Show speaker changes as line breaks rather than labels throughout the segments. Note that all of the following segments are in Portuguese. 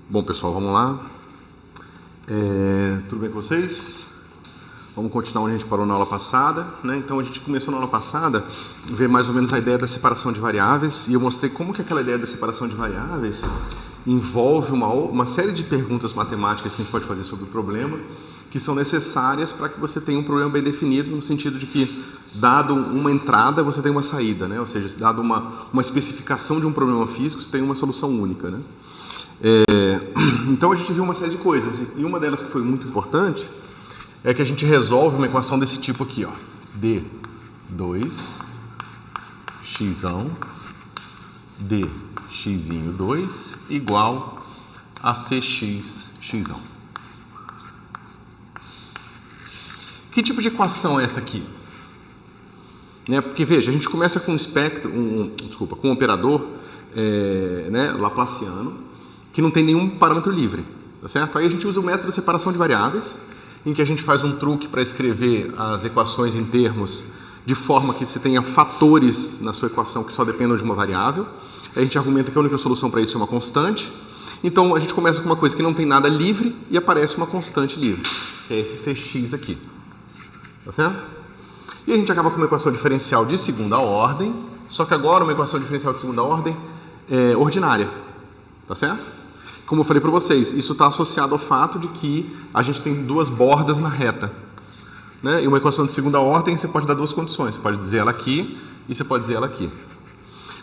Bom, pessoal, vamos lá. Tudo bem com vocês? Vamos continuar onde a gente parou na aula passada, né? Então, a gente começou na aula passada a ver mais ou menos a ideia da separação de variáveis, e eu mostrei como que aquela ideia da separação de variáveis envolve uma série de perguntas matemáticas que a gente pode fazer sobre o problema, que são necessárias para que você tenha um problema bem definido, no sentido de que, dado uma entrada, você tem uma saída, né? Ou seja, dado uma especificação de um problema físico, você tem uma solução única, né? Então a gente viu uma série de coisas, e uma delas que foi muito importante é que a gente resolve uma equação desse tipo aqui, ó, D2 xão dx2 igual a cx xão. Que tipo de equação é essa aqui? Porque veja, a gente começa com um espectro, com um operador laplaciano, que não tem nenhum parâmetro livre, tá certo? Aí a gente usa o método de separação de variáveis, em que a gente faz um truque para escrever as equações em termos de forma que você tenha fatores na sua equação que só dependam de uma variável. A gente argumenta que a única solução para isso é uma constante. Então a gente começa com uma coisa que não tem nada livre e aparece uma constante livre, que é esse cx aqui, tá certo? E a gente acaba com uma equação diferencial de segunda ordem, só que agora uma equação diferencial de segunda ordem ordinária, tá certo? Como eu falei para vocês, isso está associado ao fato de que a gente tem duas bordas na reta, né? E uma equação de segunda ordem, você pode dar duas condições. Você pode dizer ela aqui e você pode dizer ela aqui.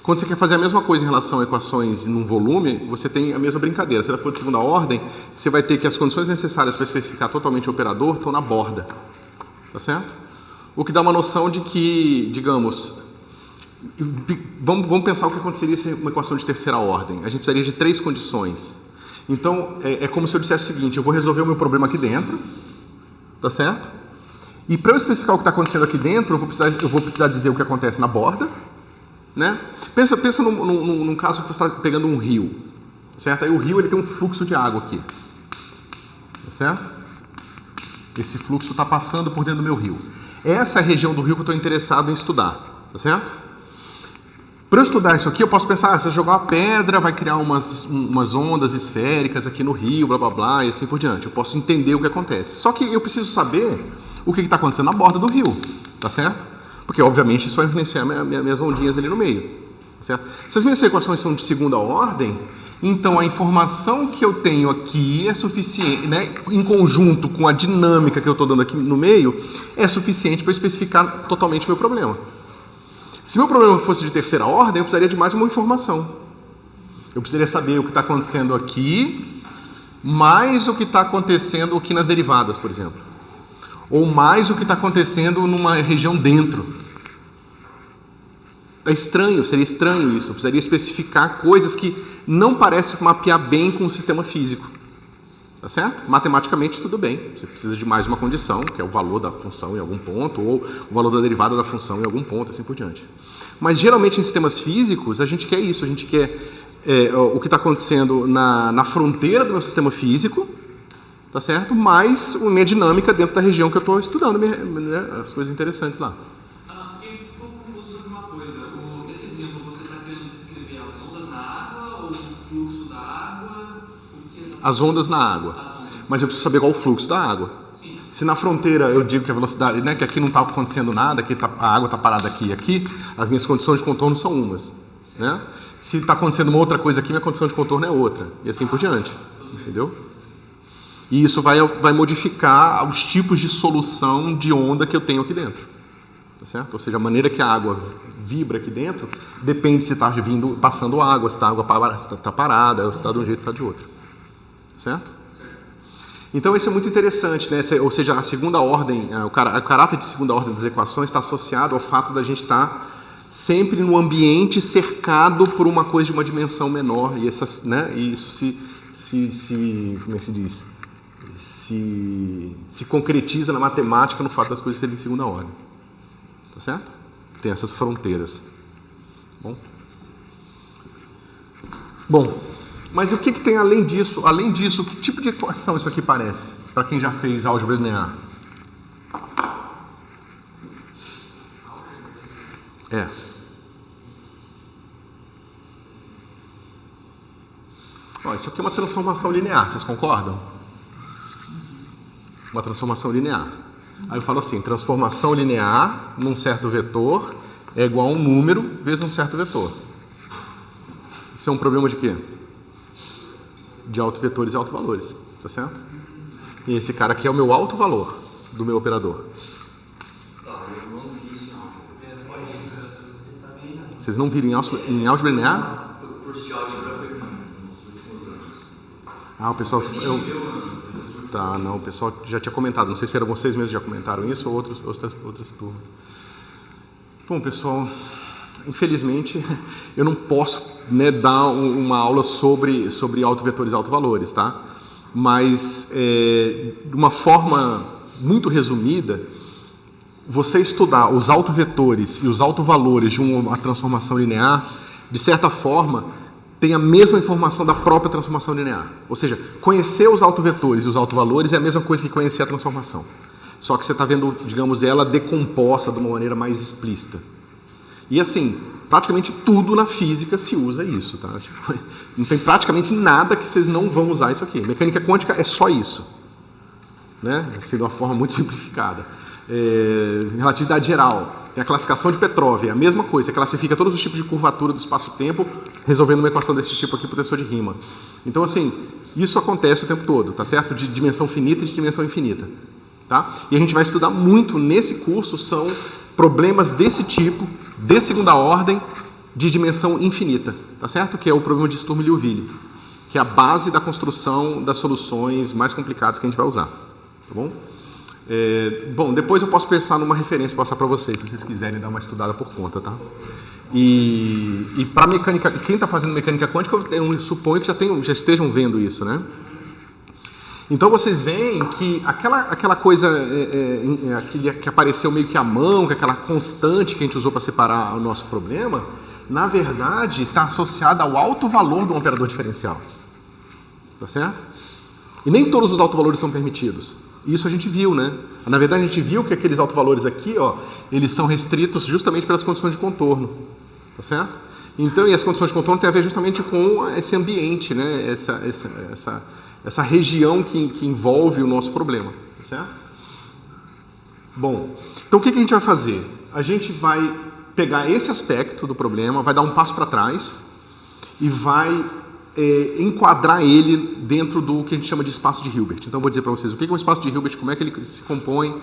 Quando você quer fazer a mesma coisa em relação a equações num volume, você tem a mesma brincadeira. Se ela for de segunda ordem, você vai ter que as condições necessárias para especificar totalmente o operador estão na borda, tá certo? O que dá uma noção de que, digamos, vamos pensar o que aconteceria se uma equação de terceira ordem. A gente precisaria de três condições. Então, é como se eu dissesse o seguinte: eu vou resolver o meu problema aqui dentro, tá certo? E para eu especificar o que está acontecendo aqui dentro, eu vou precisar dizer o que acontece na borda, né? Pensa num caso que você está pegando um rio, certo? Aí o rio ele tem um fluxo de água aqui, tá certo? Esse fluxo está passando por dentro do meu rio. Essa é a região do rio que eu estou interessado em estudar, tá certo? Para eu estudar isso aqui, eu posso pensar, se eu jogar uma pedra, vai criar umas ondas esféricas aqui no rio, blá blá blá, e assim por diante. Eu posso entender o que acontece. Só que eu preciso saber o que está acontecendo na borda do rio, tá certo? Porque, obviamente, isso vai influenciar minhas ondinhas ali no meio, tá certo? Se as minhas equações são de segunda ordem, então a informação que eu tenho aqui é suficiente, né, em conjunto com a dinâmica que eu estou dando aqui no meio, é suficiente para eu especificar totalmente o meu problema. Se meu problema fosse de terceira ordem, eu precisaria de mais uma informação. Eu precisaria saber o que está acontecendo aqui, mais o que está acontecendo aqui nas derivadas, por exemplo. Ou mais o que está acontecendo numa região dentro. É estranho, seria estranho isso. Eu precisaria especificar coisas que não parecem mapear bem com o sistema físico. Tá certo? Matematicamente, tudo bem. Você precisa de mais uma condição, que é o valor da função em algum ponto, ou o valor da derivada da função em algum ponto, assim por diante. Mas, geralmente, em sistemas físicos, a gente quer isso. A gente quer o que está acontecendo na fronteira do meu sistema físico, tá certo? Mais a minha dinâmica dentro da região que eu estou estudando, as coisas interessantes lá.
Fiquei um pouco confuso sobre uma coisa. Nesse exemplo, você está querendo descrever as ondas na água ou o fluxo da água?
As ondas na água. Mas eu preciso saber qual o fluxo da água.
Sim.
Se na fronteira eu digo que a velocidade, né, que aqui não está acontecendo nada, que a água está parada aqui e aqui, as minhas condições de contorno são umas, né? Se está acontecendo uma outra coisa aqui, minha condição de contorno é outra, e assim por diante, entendeu? E isso vai modificar os tipos de solução de onda que eu tenho aqui dentro, tá certo? Ou seja, a maneira que a água vibra aqui dentro depende se está passando água, se a água está parada, ou se está de um jeito ou se está de outro, certo? Então isso é muito interessante, né? Ou seja, a segunda ordem, o caráter de segunda ordem das equações está associado ao fato da gente estar sempre no ambiente cercado por uma coisa de uma dimensão menor, e isso como é que se diz? Se concretiza na matemática no fato das coisas serem de segunda ordem, tá certo? Tem essas fronteiras. Bom, mas o que tem além disso? Além disso, que tipo de equação isso aqui parece? Para quem já fez álgebra linear. Ó, isso aqui é uma transformação linear, vocês concordam? Uma transformação linear. Aí eu falo assim, transformação linear num certo vetor é igual a um número vezes um certo vetor. Isso é um problema de quê? De autovetores e autovalores, tá certo? E esse cara aqui é o meu autovalor do meu operador. Vocês não viram em álgebra linear?
O curso de álgebra foi nos últimos anos.
Ah, o pessoal... Tá, não, o pessoal já tinha comentado. Não sei se eram vocês mesmos que já comentaram isso ou outras turmas. Bom, pessoal, infelizmente eu não posso, né, dar uma aula sobre autovetores e autovalores, tá? Mas, de uma forma muito resumida, você estudar os autovetores e os autovalores de uma transformação linear, de certa forma, tem a mesma informação da própria transformação linear. Ou seja, conhecer os autovetores e os autovalores é a mesma coisa que conhecer a transformação. Só que você está vendo, digamos, ela decomposta de uma maneira mais explícita. E assim, praticamente tudo na física se usa isso, tá? Tipo, não tem praticamente nada que vocês não vão usar isso aqui. Mecânica quântica é só isso, né? Assim, de uma forma muito simplificada. Relatividade geral, tem a classificação de Petrov, é a mesma coisa, você classifica todos os tipos de curvatura do espaço-tempo, resolvendo uma equação desse tipo aqui por tensor de Riemann. Então, assim, isso acontece o tempo todo, tá certo? De dimensão finita e de dimensão infinita, tá? E a gente vai estudar muito nesse curso, são problemas desse tipo, de segunda ordem, de dimensão infinita, tá certo? Que é o problema de Sturm-Liouville, que é a base da construção das soluções mais complicadas que a gente vai usar, tá bom? Bom, depois eu posso pensar numa referência para passar para vocês, se vocês quiserem dar uma estudada por conta, tá? E para mecânica, quem está fazendo mecânica quântica, eu suponho que já estejam vendo isso, né? Então vocês veem que aquela coisa que apareceu meio que à mão, que aquela constante que a gente usou para separar o nosso problema, na verdade está associada ao alto valor de um operador diferencial, tá certo? E nem todos os autovalores são permitidos. Isso a gente viu, né? Na verdade, a gente viu que aqueles autovalores aqui, ó, eles são restritos justamente pelas condições de contorno, tá certo? Então, e as condições de contorno têm a ver justamente com esse ambiente, né? Essa região que envolve o nosso problema, tá certo? Bom, então o que a gente vai fazer? A gente vai pegar esse aspecto do problema, vai dar um passo para trás e vai enquadrar ele dentro do que a gente chama de espaço de Hilbert. Então, eu vou dizer para vocês o que é um espaço de Hilbert, como é que ele se compõe,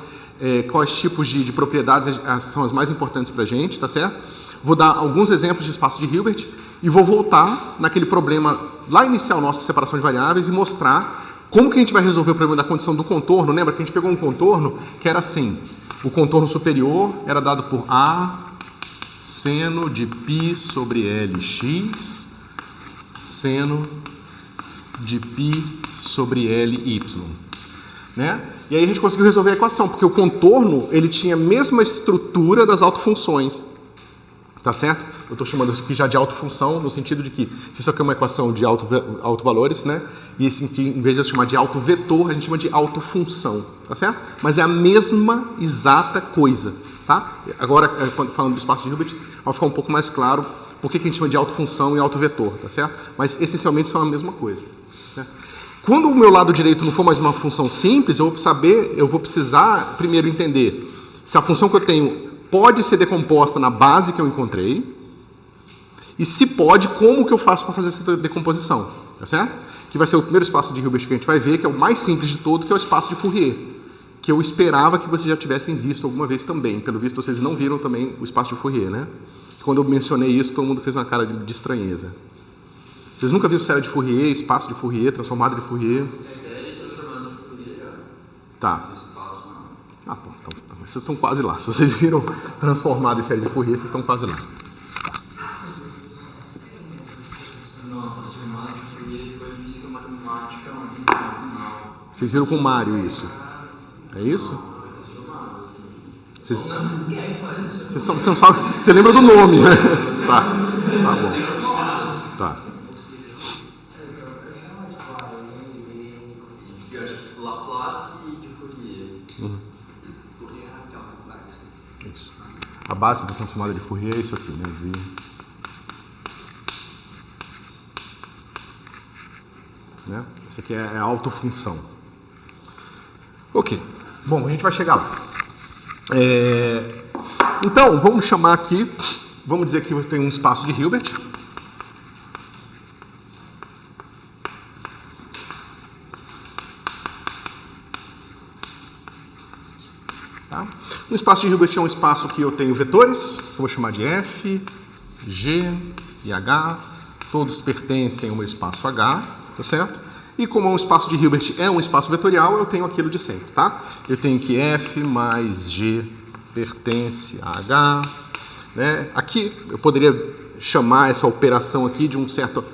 quais tipos de propriedades são as mais importantes para a gente, tá certo? Vou dar alguns exemplos de espaço de Hilbert e vou voltar naquele problema lá inicial nosso de separação de variáveis e mostrar como que a gente vai resolver o problema da condição do contorno. Lembra que a gente pegou um contorno que era assim, o contorno superior era dado por A seno de π sobre Lx seno de π sobre Ly, né? E aí a gente conseguiu resolver a equação, porque o contorno ele tinha a mesma estrutura das autofunções, tá certo? Eu estou chamando isso aqui já de autofunção, no sentido de que se isso aqui é uma equação de autovalores, né? E assim, que em vez de eu chamar de autovetor, a gente chama de autofunção, tá certo? Mas é a mesma exata coisa, tá? Agora, falando do espaço de Hilbert, vai ficar um pouco mais claro por que a gente chama de autofunção e autovetor, tá certo? Mas essencialmente são a mesma coisa, certo? Quando o meu lado direito não for mais uma função simples, eu vou precisar primeiro entender se a função que eu tenho pode ser decomposta na base que eu encontrei e se pode, como que eu faço para fazer essa decomposição, tá certo? Que vai ser o primeiro espaço de Hilbert que a gente vai ver, que é o mais simples de todo, que é o espaço de Fourier, que eu esperava que vocês já tivessem visto alguma vez também. Pelo visto, vocês não viram também o espaço de Fourier, né? Quando eu mencionei isso, todo mundo fez uma cara de estranheza. Vocês nunca viram série de Fourier, espaço de Fourier, transformada de Fourier?
Série transformada de Fourier já.
Tá. Ah, pô, então, vocês estão quase lá. Se vocês viram transformada em série de Fourier, vocês estão quase lá.
Não, transformada de Fourier foi em física matemática no final.
Vocês viram com o Mário isso? É isso? Vocês não sabem, você lembra do nome, né? Tá bom. Tá.
Laplace de Fourier.
Fourier é aquela complexa.
Isso. A base da transformada de Fourier é isso aqui, né? né? Esse aqui é a autofunção. Ok, bom, a gente vai chegar lá. Então, vamos chamar aqui, vamos dizer que você tem um espaço de Hilbert. Tá? Um espaço de Hilbert é um espaço que eu tenho vetores, que eu vou chamar de F, G e H, todos pertencem ao meu espaço H, tá certo? E como um espaço de Hilbert é um espaço vetorial, eu tenho aquilo de sempre, tá? Eu tenho que F mais G pertence a H, né? Aqui eu poderia chamar essa operação aqui de um certo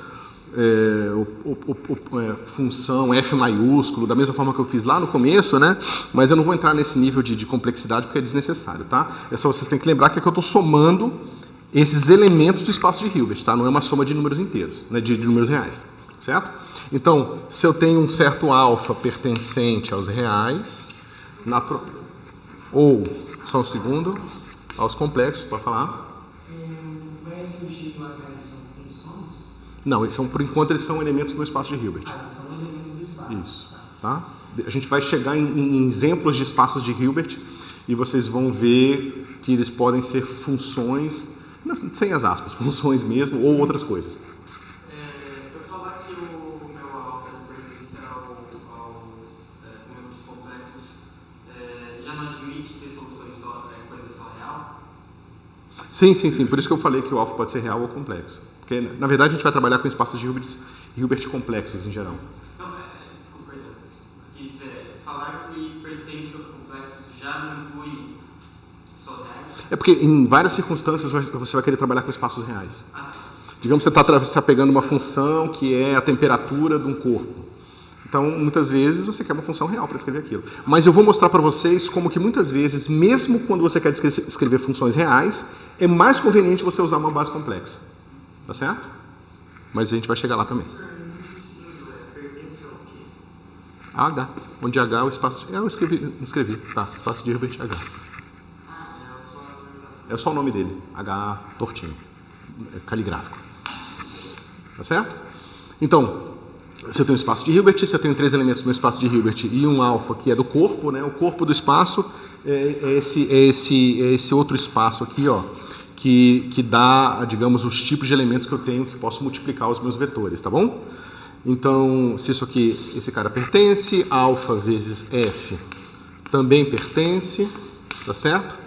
função F maiúsculo, da mesma forma que eu fiz lá no começo, né? Mas eu não vou entrar nesse nível de complexidade porque é desnecessário, tá? É só vocês têm que lembrar que eu estou somando esses elementos do espaço de Hilbert, tá? Não é uma soma de números inteiros, né? de números reais, certo? Então, se eu tenho um certo alfa pertencente aos reais, ou, só um segundo, aos complexos, pode falar?
O F, o G e o H são funções?
Não, por enquanto eles são elementos do espaço de Hilbert.
Eles são elementos do espaço.
Isso, tá? A gente vai chegar em exemplos de espaços de Hilbert e vocês vão ver que eles podem ser funções, sem as aspas, funções mesmo, ou outras coisas.
Eu falar que o meu alfa pertence ao número dos complexos, já não admite ter soluções coisa só real?
Sim. Por isso que eu falei que o alfa pode ser real ou complexo. Porque, na verdade, a gente vai trabalhar com espaços de Hilbert complexos em geral.
Não, desculpa, perdão. Quer dizer, falar que pertence aos complexos já não inclui só reais?
É porque em várias circunstâncias você vai querer trabalhar com espaços reais. Digamos que você está pegando uma função que é a temperatura de um corpo. Então, muitas vezes, você quer uma função real para escrever aquilo. Mas eu vou mostrar para vocês como que muitas vezes, mesmo quando você quer escrever funções reais, é mais conveniente você usar uma base complexa. Tá certo? Mas a gente vai chegar lá também. H, onde H é o espaço... Eu escrevi. Tá, espaço de Hilbert H. É só o nome dele, H tortinho, caligráfico. Tá certo? Então, se eu tenho um espaço de Hilbert, se eu tenho 3 elementos no espaço de Hilbert e um alfa que é do corpo, né? O corpo do espaço é esse outro espaço aqui, ó, que dá, digamos, os tipos de elementos que eu tenho que posso multiplicar os meus vetores, tá bom? Então, se isso aqui, esse cara pertence, alfa vezes F também pertence, tá certo?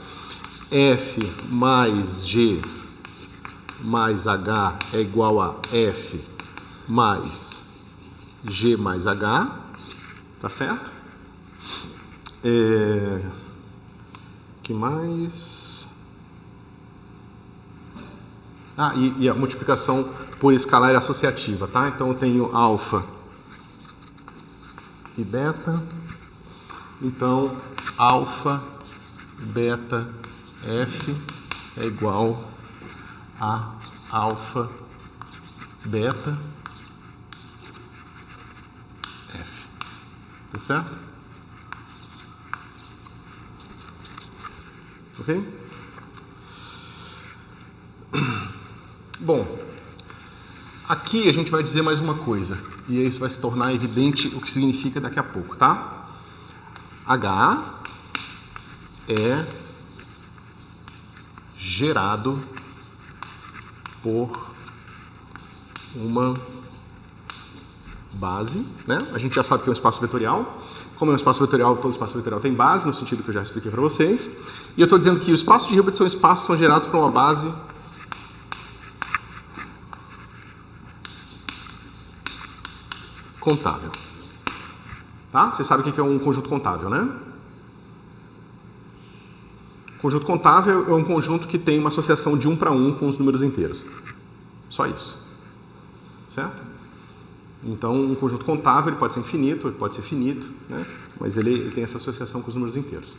F mais G mais H é igual a F mais G mais H, tá certo? Que mais? E a multiplicação por escalar é associativa, tá? Então eu tenho alfa e beta, então alfa, beta, F é igual a alfa, beta, F. Tá certo? Ok? Bom, aqui a gente vai dizer mais uma coisa, e isso vai se tornar evidente o que significa daqui a pouco, tá? H é gerado por uma base, né? A gente já sabe que é um espaço vetorial. Como é um espaço vetorial, todo espaço vetorial tem base, no sentido que eu já expliquei para vocês. E eu estou dizendo que os espaços de Hilbert são espaços que são gerados por uma base contável. Tá? Vocês sabem o que é um conjunto contável, né? Conjunto contável é um conjunto que tem uma associação de 1 para 1 com os números inteiros. Só isso. Certo? Então, um conjunto contável ele pode ser infinito, ele pode ser finito, né? Mas ele tem essa associação com os números inteiros.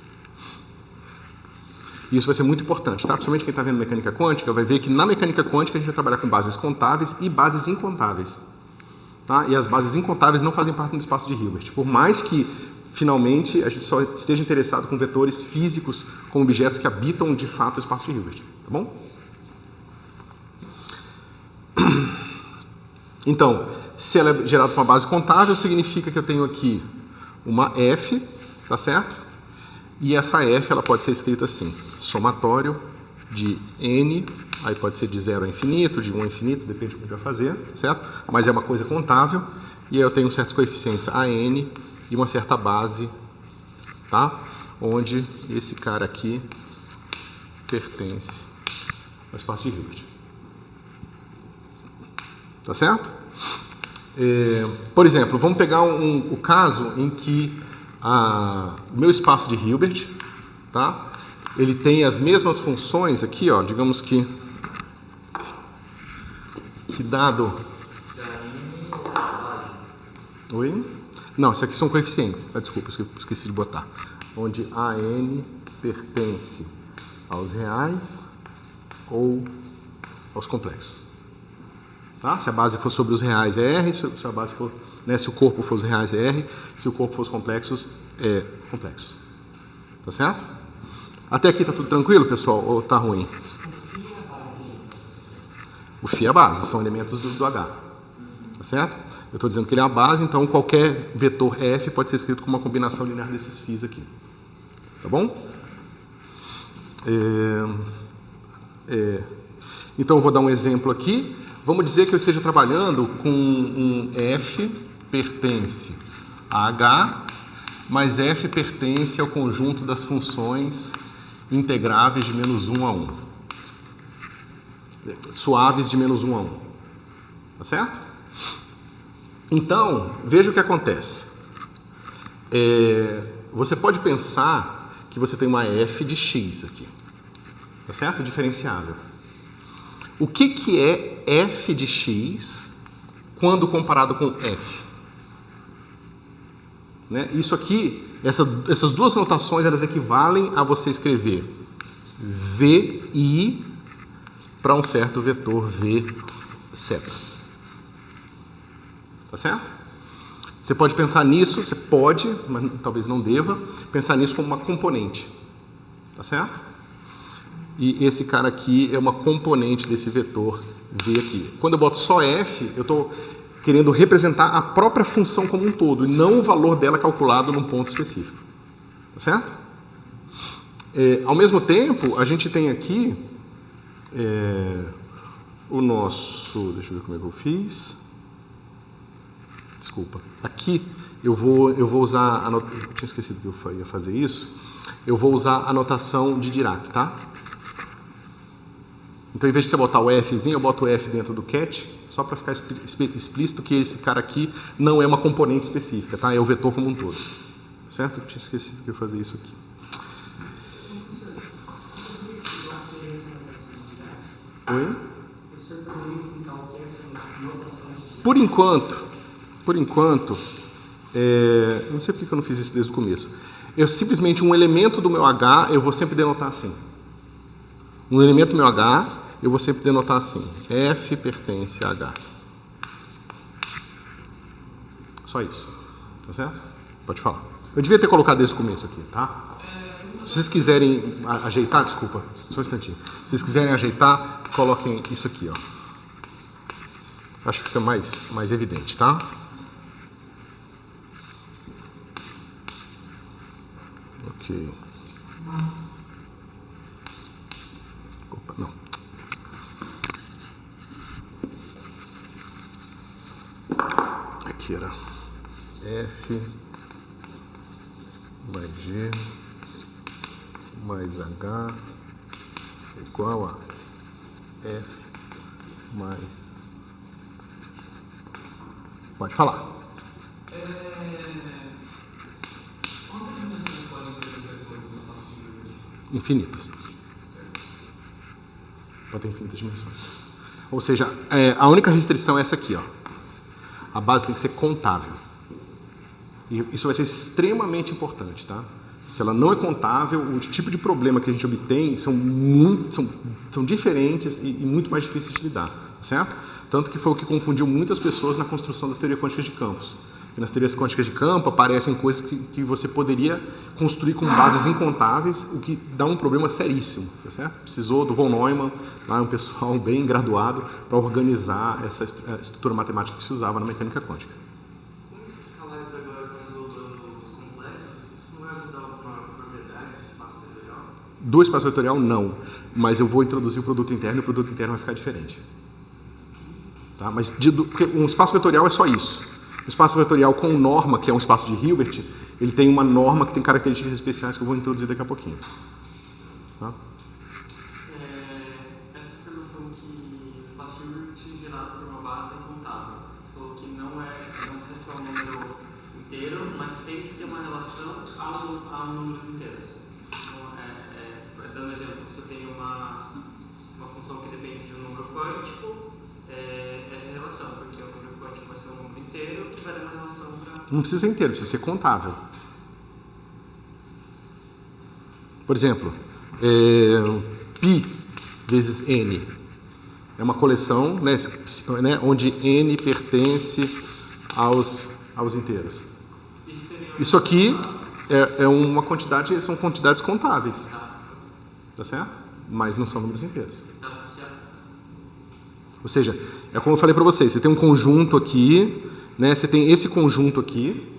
E isso vai ser muito importante, tá? Principalmente quem está vendo mecânica quântica vai ver que na mecânica quântica a gente vai trabalhar com bases contáveis e bases incontáveis. Tá? E as bases incontáveis não fazem parte do espaço de Hilbert. Por mais que, finalmente, a gente só esteja interessado com vetores físicos, com objetos que habitam, de fato, o espaço de Hilbert. Tá bom? Então, se ela é gerada por uma base contável, significa que eu tenho aqui uma f, tá certo? E essa f ela pode ser escrita assim, somatório de n, aí pode ser de 0 a infinito, de 1 a infinito, depende do que a gente vai fazer, certo? Mas é uma coisa contável, e aí eu tenho certos coeficientes a n e uma certa base, tá? Onde esse cara aqui pertence ao espaço de Hilbert. Tá certo? Por exemplo, vamos pegar o caso em que o meu espaço de Hilbert, tá? Ele tem as mesmas funções aqui, ó, digamos que dado... Oi? Não, isso aqui são coeficientes, tá? Desculpa, esqueci de botar. Onde AN pertence aos reais ou aos complexos. Tá? Se a base for sobre os reais é R, se a base for, né, se o corpo for os reais é R, se o corpo for os complexos, é complexos. Tá certo? Até aqui tá tudo tranquilo, pessoal? Ou tá ruim? O φ é a base, são elementos do H. Tá certo? Eu estou dizendo que ele é a base, então qualquer vetor F pode ser escrito como uma combinação linear desses φs aqui. Tá bom? Então eu vou dar um exemplo aqui. Vamos dizer que eu esteja trabalhando com um F pertence a H, mas F pertence ao conjunto das funções integráveis de menos 1 a 1. Suaves de menos 1 a 1. Tá certo? Então, veja o que acontece. Você pode pensar que você tem uma F de x aqui. Tá certo? Diferenciável. O que é f de x quando comparado com f? Né? Isso aqui, essas duas notações, elas equivalem a você escrever vi para um certo vetor v seta. Tá certo? Você pode pensar nisso, você pode, mas talvez não deva, pensar nisso como uma componente. Tá certo? E esse cara aqui é uma componente desse vetor v aqui. Quando eu boto só f, eu estou querendo representar a própria função como um todo, e não o valor dela calculado num ponto específico. Tá certo? Ao mesmo tempo, a gente tem aqui o nosso... Deixa eu ver como é que eu fiz. Desculpa. Aqui eu vou usar... Eu tinha esquecido que eu ia fazer isso. Eu vou usar a notação de Dirac, tá? Então, em vez de você botar o Fzinho, eu boto o F dentro do cat, só para ficar explícito que esse cara aqui não é uma componente específica, tá? É o vetor como um todo. Certo? Eu tinha esquecido de fazer isso aqui. Oi? Por enquanto, não sei porque eu não fiz isso desde o começo. Eu simplesmente, um elemento do meu H, eu vou sempre denotar assim. Um elemento do meu H, eu vou sempre denotar assim. F pertence a H. Só isso. Tá certo? Pode falar. Eu devia ter colocado desde o começo aqui, tá? Se vocês quiserem ajeitar, desculpa, só um instantinho. Se vocês quiserem ajeitar, coloquem isso aqui, ó. Acho que fica mais evidente, tá? Ok. Opa, não. Aqui era F mais G mais H igual a F mais... Pode falar.
Quantas dimensões podem ter os vetores no espaço de Hilbert?
Infinitas. Pode ter infinitas dimensões. Ou seja, a única restrição é essa aqui, ó. A base tem que ser contável. E isso vai ser extremamente importante, tá? Se ela não é contável, o tipo de problema que a gente obtém são diferentes e muito mais difíceis de lidar, certo? Tanto que foi o que confundiu muitas pessoas na construção das teorias quânticas de campos. E nas teorias quânticas de campo aparecem coisas que você poderia construir com bases incontáveis, o que dá um problema seríssimo, tá certo? Precisou do von Neumann, lá um pessoal bem graduado, para organizar essa estrutura matemática que se usava na mecânica quântica.
Como esses escalares agora estão voltando complexos, isso não vai mudar alguma propriedade do espaço vetorial?
Do espaço vetorial, não. Mas eu vou introduzir o produto interno e o produto interno vai ficar diferente. Tá? Mas porque um espaço vetorial é só isso. O espaço vetorial com norma, que é um espaço de Hilbert, ele tem uma norma que tem características especiais que eu vou introduzir daqui a pouquinho. Tá?
Essa informação que o espaço de Hilbert é gerado por uma base contável, você falou que não precisa ser um número inteiro, mas tem que ter uma relação a números inteiros. Então, dando exemplo, você tem uma função que depende de um número quântico, essa relação, porque o número quântico vai ser um número inteiro que vai dar uma relação para...
Não precisa ser inteiro, precisa ser contável. Por exemplo, π vezes n é uma coleção, né, onde n pertence aos inteiros. Isso aqui é uma quantidade, são quantidades contáveis, tá certo? Mas não são números inteiros. Ou seja, é como eu falei para vocês, você tem um conjunto aqui, né? Você tem esse conjunto aqui,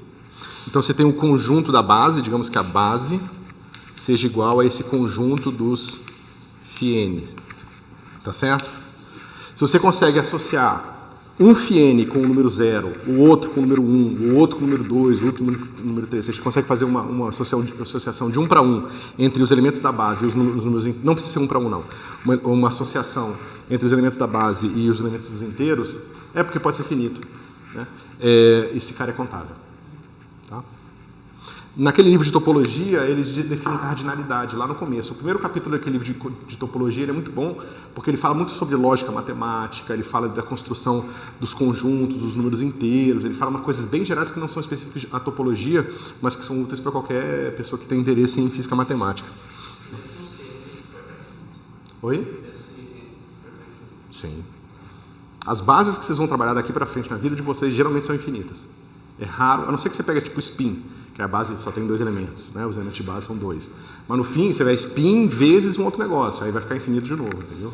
então você tem o conjunto da base, digamos que a base seja igual a esse conjunto dos φn, tá certo? Se você consegue associar um φn com o número 0, o outro com o número 1, o outro com o número 2, o outro com o número 3, você consegue fazer uma associação de 1 para 1 entre os elementos da base e os números, não precisa ser 1 para 1 não, uma associação entre os elementos da base e os elementos dos inteiros, é porque pode ser finito, né? Esse cara é contável. Tá? Naquele livro de topologia, eles definem cardinalidade lá no começo. O primeiro capítulo daquele livro de topologia ele é muito bom, porque ele fala muito sobre lógica matemática, ele fala da construção dos conjuntos, dos números inteiros, ele fala umas coisas bem gerais que não são específicas à topologia, mas que são úteis para qualquer pessoa que tem interesse em física matemática. Oi? Sim. As bases que vocês vão trabalhar daqui para frente na vida de vocês geralmente são infinitas. É raro, a não ser que você pegue tipo spin, que a base só tem 2 elementos, né? Os elementos de base são 2. Mas no fim, você vai spin vezes um outro negócio, aí vai ficar infinito de novo, entendeu?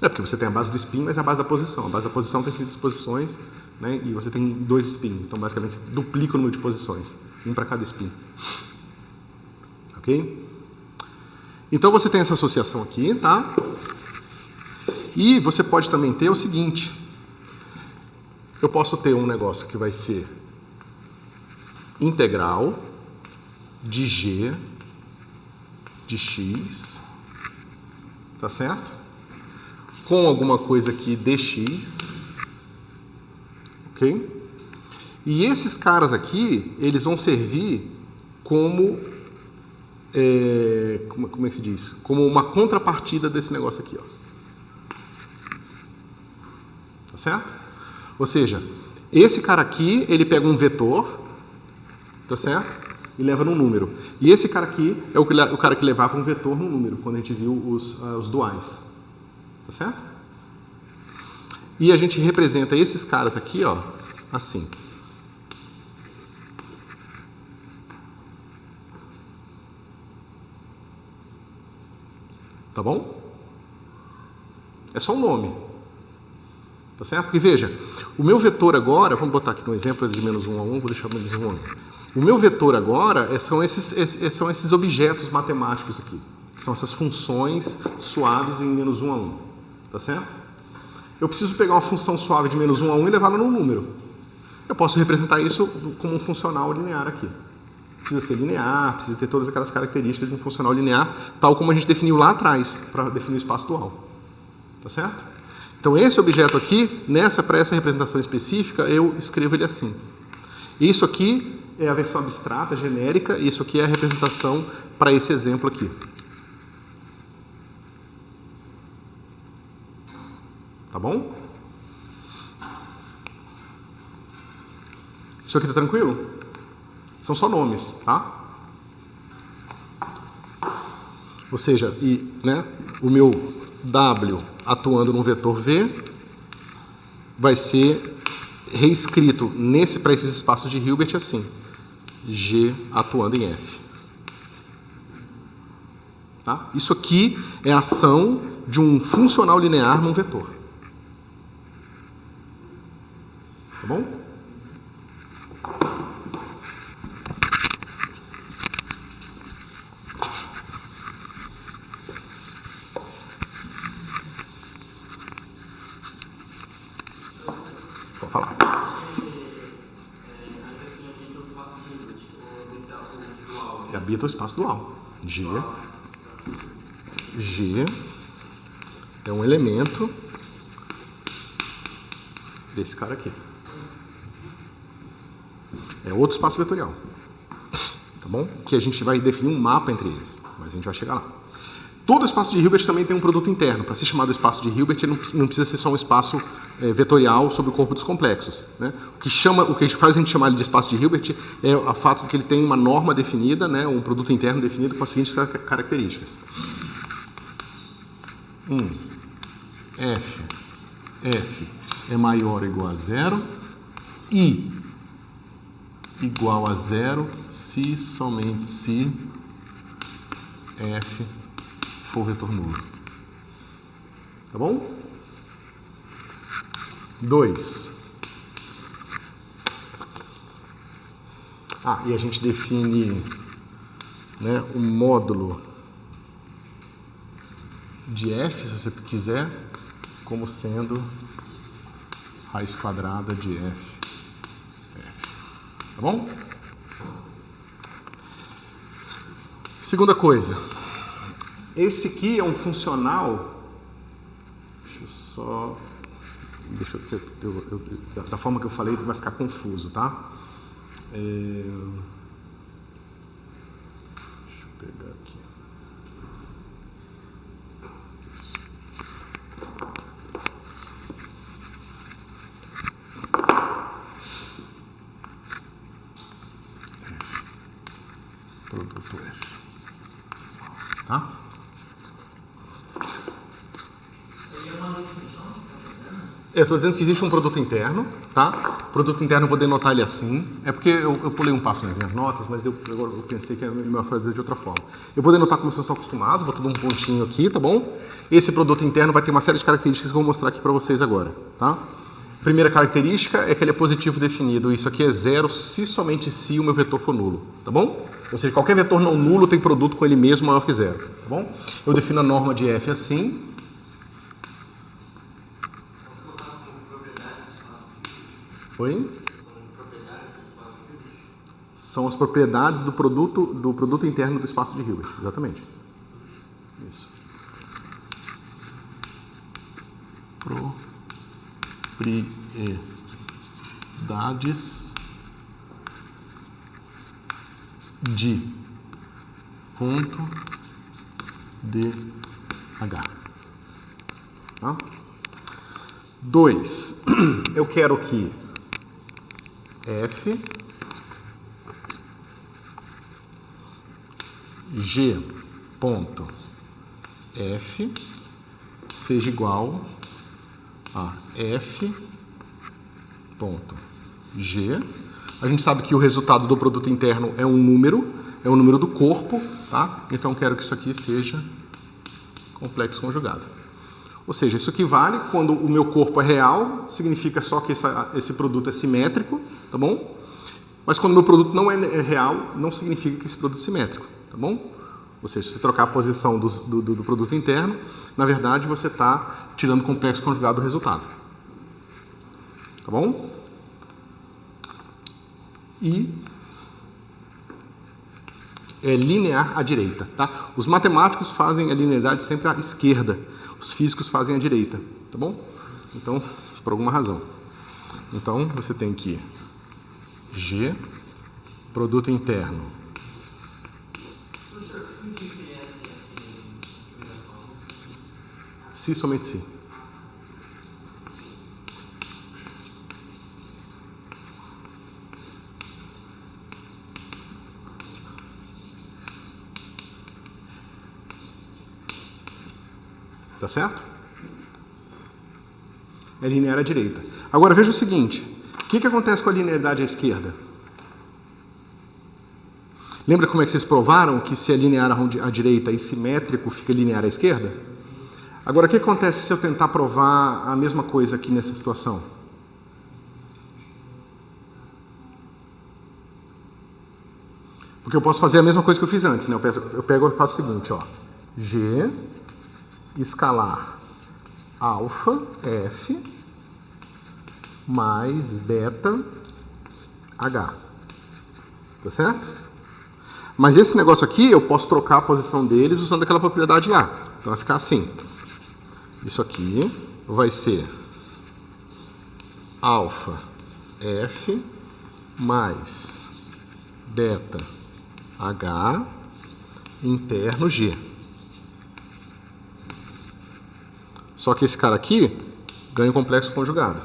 É porque você tem a base do spin, mas é a base da posição. A base da posição tem infinitas posições, né? E você tem 2 spins. Então, basicamente, você duplica o número de posições. Um para cada spin. Ok? Então, você tem essa associação aqui, tá? E você pode também ter o seguinte. Eu posso ter um negócio que vai ser integral de g de x, tá certo? Com alguma coisa aqui dx, ok? E esses caras aqui, eles vão servir como, como é que se diz? Como uma contrapartida desse negócio aqui, ó. Tá certo? Ou seja, esse cara aqui, ele pega um vetor, tá certo? E leva num número. E esse cara aqui é o cara que levava um vetor num número, quando a gente viu os duais. Tá certo? E a gente representa esses caras aqui, ó, assim. Tá bom? É só um nome. Tá certo? Porque veja, o meu vetor agora, vamos botar aqui no exemplo de menos 1 a 1, vou deixar menos 1 a 1. O meu vetor agora são esses objetos matemáticos aqui. São essas funções suaves em menos 1 a 1. Tá certo? Eu preciso pegar uma função suave de menos 1 a 1 e levá-la num número. Eu posso representar isso como um funcional linear aqui. Precisa ser linear, precisa ter todas aquelas características de um funcional linear, tal como a gente definiu lá atrás, para definir o espaço dual. Tá certo? Então, esse objeto aqui, para essa representação específica, eu escrevo ele assim. Isso aqui é a versão abstrata, genérica, e isso aqui é a representação para esse exemplo aqui. Tá bom? Isso aqui tá tranquilo? São só nomes, tá? Ou seja, o meu W atuando no vetor V vai ser reescrito para esses espaços de Hilbert assim. G atuando em F. Tá? Isso aqui é a ação de um funcional linear num vetor. Tá bom? Pode falar. Habita o espaço dual. G é um elemento desse cara aqui. É outro espaço vetorial. Tá bom? Que a gente vai definir um mapa entre eles, mas a gente vai chegar lá. Todo espaço de Hilbert também tem um produto interno. Para ser chamado espaço de Hilbert, ele não precisa ser só um espaço vetorial sobre o corpo dos complexos. Né? O que faz a gente chamar ele de espaço de Hilbert é o fato de que ele tem uma norma definida, né? Um produto interno definido com as seguintes características. F é maior ou igual a zero, I igual a zero, se somente se F for vetor nulo. Tá bom? 2. E a gente define, né, um módulo de F, se você quiser, como sendo raiz quadrada de F. Tá bom? Segunda coisa. Esse aqui é um funcional. Da forma que eu falei, vai ficar confuso, tá? Deixa eu pegar aqui. Produto F. Tá? Eu estou dizendo que existe um produto interno, tá? O produto interno eu vou denotar ele assim. É porque eu pulei um passo nas minhas notas, mas agora eu pensei que era melhor fazer de outra forma. Eu vou denotar como vocês estão acostumados, vou dar um pontinho aqui, tá bom? Esse produto interno vai ter uma série de características que eu vou mostrar aqui para vocês agora, tá? Primeira característica é que ele é positivo definido. Isso aqui é zero se somente se o meu vetor for nulo, tá bom? Ou seja, qualquer vetor não nulo tem produto com ele mesmo maior que zero, tá bom? Eu defino a norma de F assim. Oi? São as propriedades do produto interno do espaço de Hilbert, exatamente. Isso. Propriedades de ponto DH. Tá? 2. Eu quero que F G ponto F seja igual a F ponto G. A gente sabe que o resultado do produto interno é um número do corpo, tá? Então quero que isso aqui seja complexo conjugado. Ou seja, isso equivale quando o meu corpo é real, significa só que esse produto é simétrico, tá bom? Mas quando o meu produto não é real, não significa que esse produto é simétrico, tá bom? Ou seja, se você trocar a posição do produto interno, na verdade você está tirando o complexo conjugado do resultado. Tá bom? E é linear à direita, tá? Os matemáticos fazem a linearidade sempre à esquerda, os físicos fazem à direita, tá bom? Então, por alguma razão. Então, você tem que G, produto interno. Se somente se. Tá certo? É linear à direita. Agora veja o seguinte, que acontece com a linearidade à esquerda? Lembra como é que vocês provaram que se é linear à direita e simétrico fica linear à esquerda? Agora, o que acontece se eu tentar provar a mesma coisa aqui nessa situação? Porque eu posso fazer a mesma coisa que eu fiz antes, né? Eu pego e faço o seguinte, ó. G escalar alfa F mais beta H. Tá certo? Mas esse negócio aqui, eu posso trocar a posição deles usando aquela propriedade lá. Então vai ficar assim. Isso aqui vai ser alfa F mais beta H interno G. Só que esse cara aqui ganha o complexo conjugado.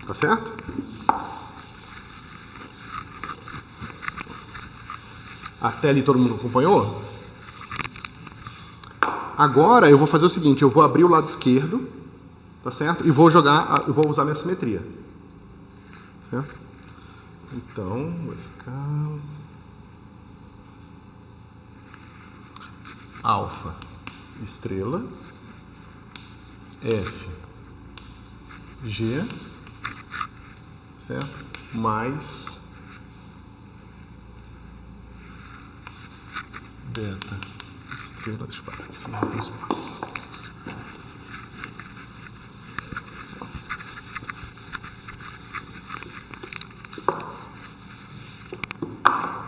Tá certo? Até ali todo mundo acompanhou? Agora eu vou fazer o seguinte, eu vou abrir o lado esquerdo, tá certo? E vou usar minha simetria. Certo? Então, vai ficar alfa estrela F G, certo? Mais beta estrela, deixa eu parar aqui, senão não tem espaço.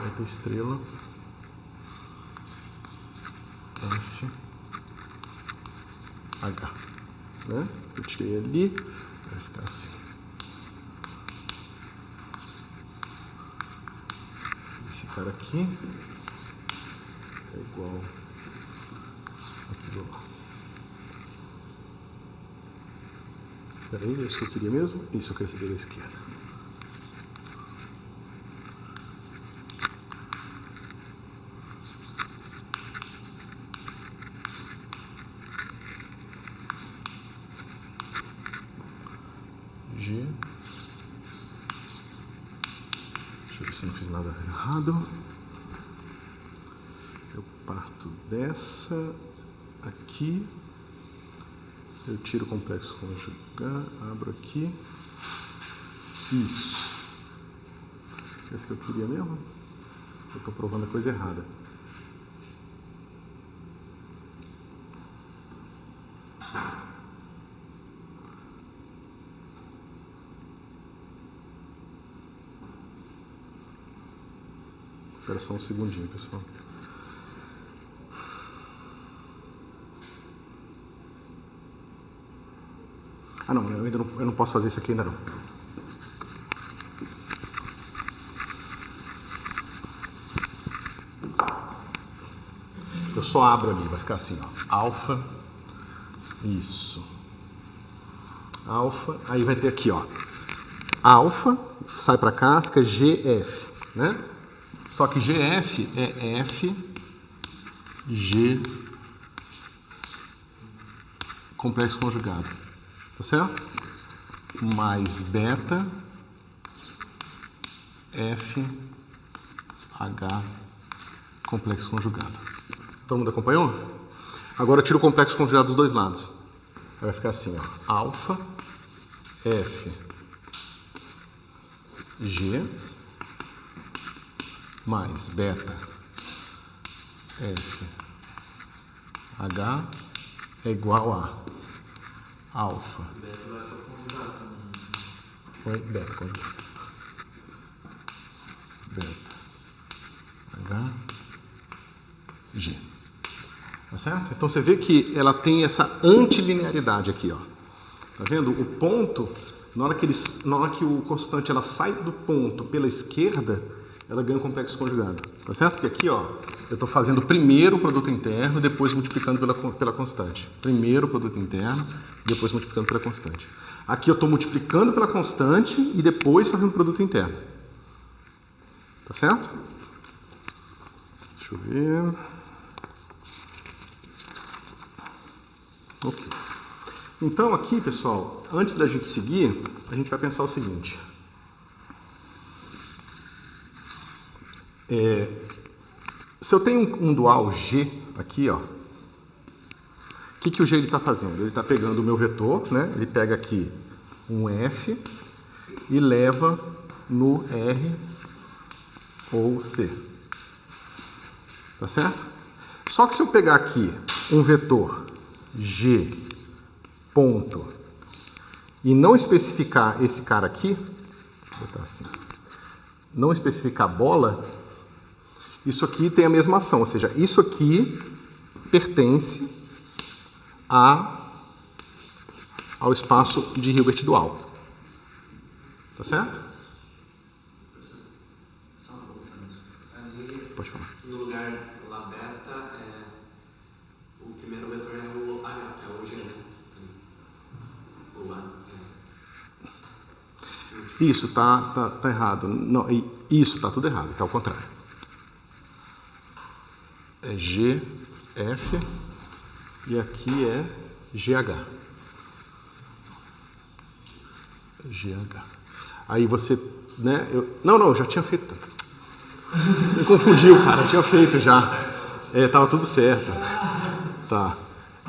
Beta estrela F H, né? Eu tirei ali, vai ficar assim. Esse cara aqui é igual aquilo lá. Peraí, é isso que eu queria mesmo? Isso, eu queria saber da esquerda. G. Deixa eu ver se eu não fiz nada errado. Eu parto dessa aqui. Eu tiro o complexo conjugar, abro aqui. Isso. Esse que eu queria mesmo? Eu estou provando a coisa errada. Espera só um segundinho, pessoal. Ah, não, eu não posso fazer isso aqui ainda não. Eu só abro ali, vai ficar assim, ó. Alfa. Isso. Alfa. Aí vai ter aqui, ó. Alfa, sai pra cá, fica GF, né? Só que GF é F, G, complexo conjugado. Tá certo? Mais beta, F, H, complexo conjugado. Todo mundo acompanhou? Agora eu tiro o complexo conjugado dos dois lados. Vai ficar assim, ó. Alfa, F, G, mais beta, F, H é igual a alfa.
Beta vai para conjugado também.
Oi, beta, conjugado. Beta, H, G. Tá certo? Então você vê que ela tem essa antilinearidade aqui, ó. Tá vendo? O ponto, na hora que o constante ela sai do ponto pela esquerda, ela ganha um complexo conjugado. Tá certo? Porque aqui, ó, eu estou fazendo primeiro o produto interno, depois multiplicando pela constante. Primeiro o produto interno, depois multiplicando pela constante. Aqui eu estou multiplicando pela constante e depois fazendo o produto interno. Tá certo? Deixa eu ver. Ok. Então aqui, pessoal, antes da gente seguir, a gente vai pensar o seguinte. Se eu tenho um dual G aqui, ó, o que o G está fazendo? Ele está pegando o meu vetor, né? Ele pega aqui um F e leva no R ou C. Tá certo? Só que se eu pegar aqui um vetor G ponto e não especificar esse cara aqui, vou botar assim, não especificar bola, isso aqui tem a mesma ação, ou seja, isso aqui pertence ao espaço de Hilbert dual. Tá certo? Pode falar.
No lugar lá beta, o primeiro vetor é o H, é o G, né? O A.
Isso, tá errado. Não, isso tá tudo errado, tá ao contrário. É G, F e aqui é GH. GH. Aí você, né? Não, eu já tinha feito. Você me confundiu, cara. Eu tinha feito já. Tava tudo certo. Tá.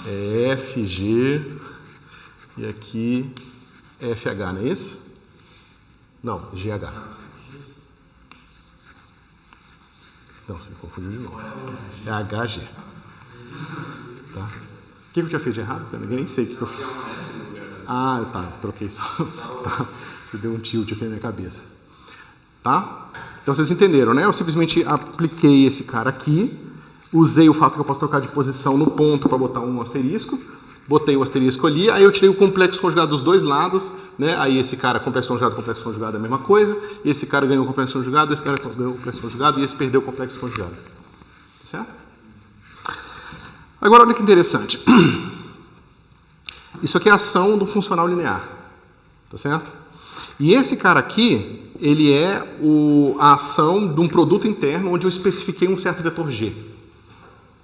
F, G e aqui FH, não é isso? Não, GH. Não, você me confundiu de novo. É HG. Tá? O que eu tinha feito de errado? Eu nem sei o que eu fiz. Ah, tá. Troquei só. Tá. Você deu um tilt aqui na minha cabeça. Tá? Então vocês entenderam, né? Eu simplesmente apliquei esse cara aqui, usei o fato que eu posso trocar de posição no ponto para botar um asterisco, botei o asterisco ali, aí eu tirei o complexo conjugado dos dois lados, né? Aí esse cara, complexo conjugado é a mesma coisa, esse cara ganhou o complexo conjugado, esse cara ganhou o complexo conjugado e esse perdeu o complexo conjugado. Tá certo? Agora olha que interessante. Isso aqui é a ação do funcional linear. Tá certo? E esse cara aqui, ele é a ação de um produto interno onde eu especifiquei um certo vetor G.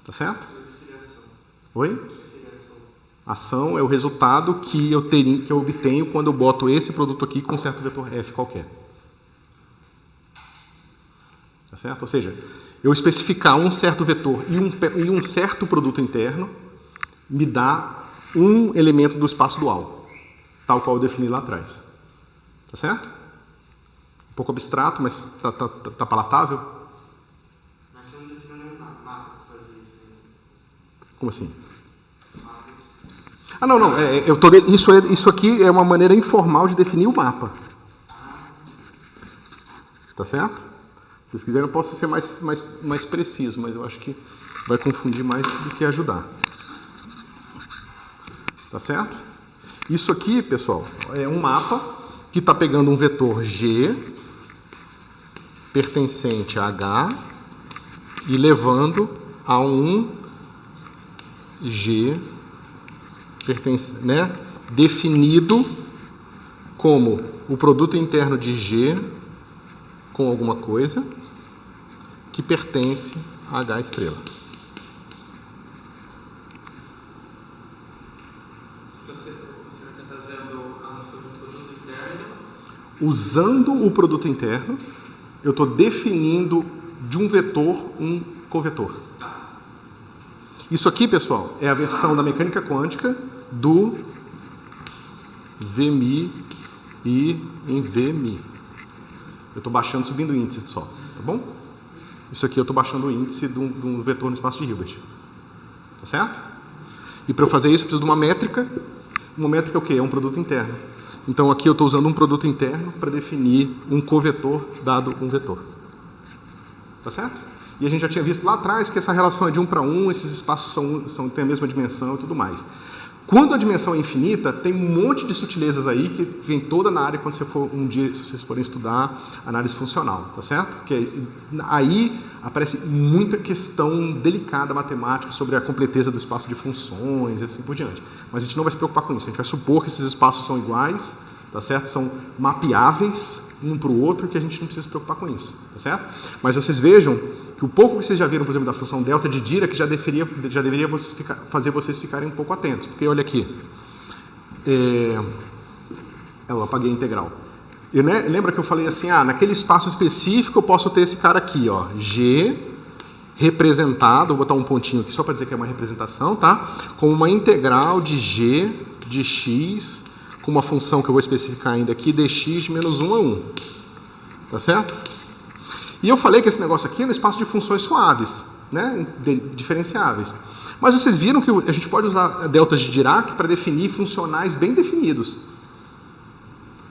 Tá certo? Oi? Ação é o resultado que eu obtenho quando eu boto esse produto aqui com um certo vetor F qualquer. Tá certo? Ou seja, eu especificar um certo vetor e um certo produto interno me dá um elemento do espaço dual, tal qual eu defini lá atrás. Tá certo? Um pouco abstrato, mas tá palatável?
Mas você não definiu nenhum mapa para fazer isso.
Como assim? Ah, não. Isso aqui é uma maneira informal de definir o mapa. Tá certo? Se vocês quiserem, eu posso ser mais preciso, mas eu acho que vai confundir mais do que ajudar. Tá certo? Isso aqui, pessoal, é um mapa que está pegando um vetor G pertencente a H e levando a um G definido como o produto interno de G com alguma coisa que pertence a H estrela. Usando o produto interno, eu estou definindo de um vetor um covetor. Isso aqui, pessoal, é a versão da mecânica quântica do VMI e em VMI. Eu estou baixando, subindo o índice só, tá bom? Isso aqui eu estou baixando o índice de um vetor no espaço de Hilbert. Tá certo? E para eu fazer isso, eu preciso de uma métrica. Uma métrica é o quê? É um produto interno. Então aqui eu estou usando um produto interno para definir um covetor dado um vetor. Tá certo? E a gente já tinha visto lá atrás que essa relação é de 1 para 1, esses espaços têm a mesma dimensão e tudo mais. Quando a dimensão é infinita, tem um monte de sutilezas aí que vem toda na área quando você for se vocês forem estudar análise funcional, tá certo? Porque aí aparece muita questão delicada matemática sobre a completeza do espaço de funções e assim por diante. Mas a gente não vai se preocupar com isso, a gente vai supor que esses espaços são iguais, tá certo? São mapeáveis um para o outro, que a gente não precisa se preocupar com isso, tá certo? Mas vocês vejam que o pouco que vocês já viram, por exemplo, da função delta de Dirac já deveria fazer vocês ficarem um pouco atentos, porque olha aqui, Eu apaguei a integral. Lembra que eu falei assim, naquele espaço específico eu posso ter esse cara aqui, ó, G representado, vou botar um pontinho aqui só para dizer que é uma representação, tá? Como uma integral de G de x com uma função que eu vou especificar ainda aqui, dx menos 1 a 1. Tá certo? E eu falei que esse negócio aqui é no espaço de funções suaves, né? Diferenciáveis. Mas vocês viram que a gente pode usar deltas de Dirac para definir funcionais bem definidos.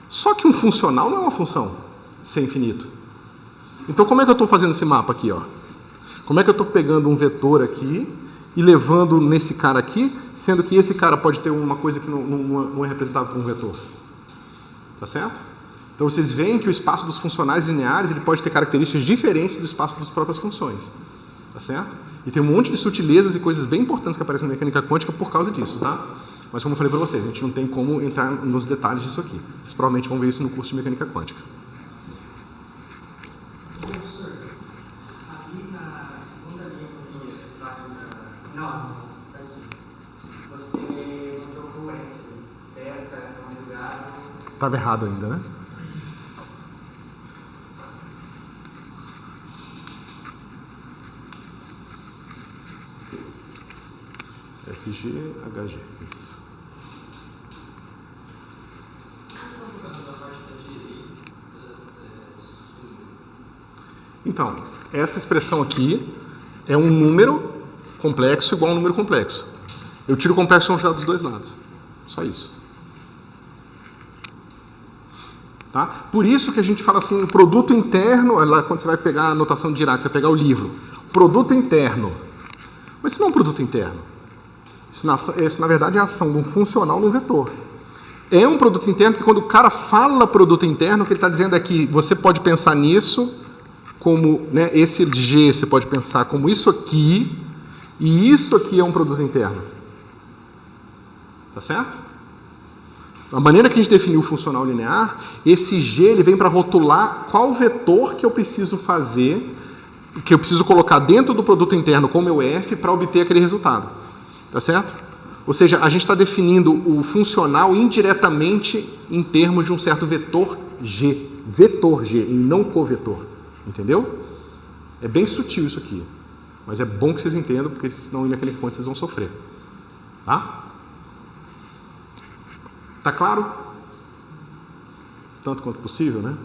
Só que um funcional não é uma função sem infinito. Então como é que eu estou fazendo esse mapa aqui, ó? Como é que eu estou pegando um vetor aqui e levando nesse cara aqui, sendo que esse cara pode ter uma coisa que não é representada por um vetor? Tá certo? Então vocês veem que o espaço dos funcionais lineares ele pode ter características diferentes do espaço das próprias funções. Tá certo? E tem um monte de sutilezas e coisas bem importantes que aparecem na mecânica quântica por causa disso, tá? Mas como eu falei para vocês, a gente não tem como entrar nos detalhes disso aqui. Vocês provavelmente vão ver isso no curso de mecânica quântica.
Professor, ali na segunda linha quando você faz não, tá aqui. Você não trocou entre beta, conjugado.
Estava errado ainda, né? FG, HG, isso. Então, essa expressão aqui é um número complexo igual a um número complexo. Eu tiro o complexo e dos dois lados. Só isso. Tá? Por isso que a gente fala assim, o produto interno, lá quando você vai pegar a notação de Dirac, você vai pegar o livro. Produto interno. Mas isso não é um produto interno. Isso na verdade é a ação de um funcional num vetor. É um produto interno porque quando o cara fala produto interno, o que ele está dizendo é que você pode pensar nisso como, né, esse G você pode pensar como isso aqui, e isso aqui é um produto interno. Tá certo? A maneira que a gente definiu o funcional linear, esse G ele vem para rotular qual vetor que eu preciso fazer, que eu preciso colocar dentro do produto interno com o meu F para obter aquele resultado. Tá certo? Ou seja, a gente está definindo o funcional indiretamente em termos de um certo vetor G. Vetor G, e não covetor. Entendeu? É bem sutil isso aqui. Mas é bom que vocês entendam, porque senão naquele ponto vocês vão sofrer. Tá? Tá claro? Tanto quanto possível, né?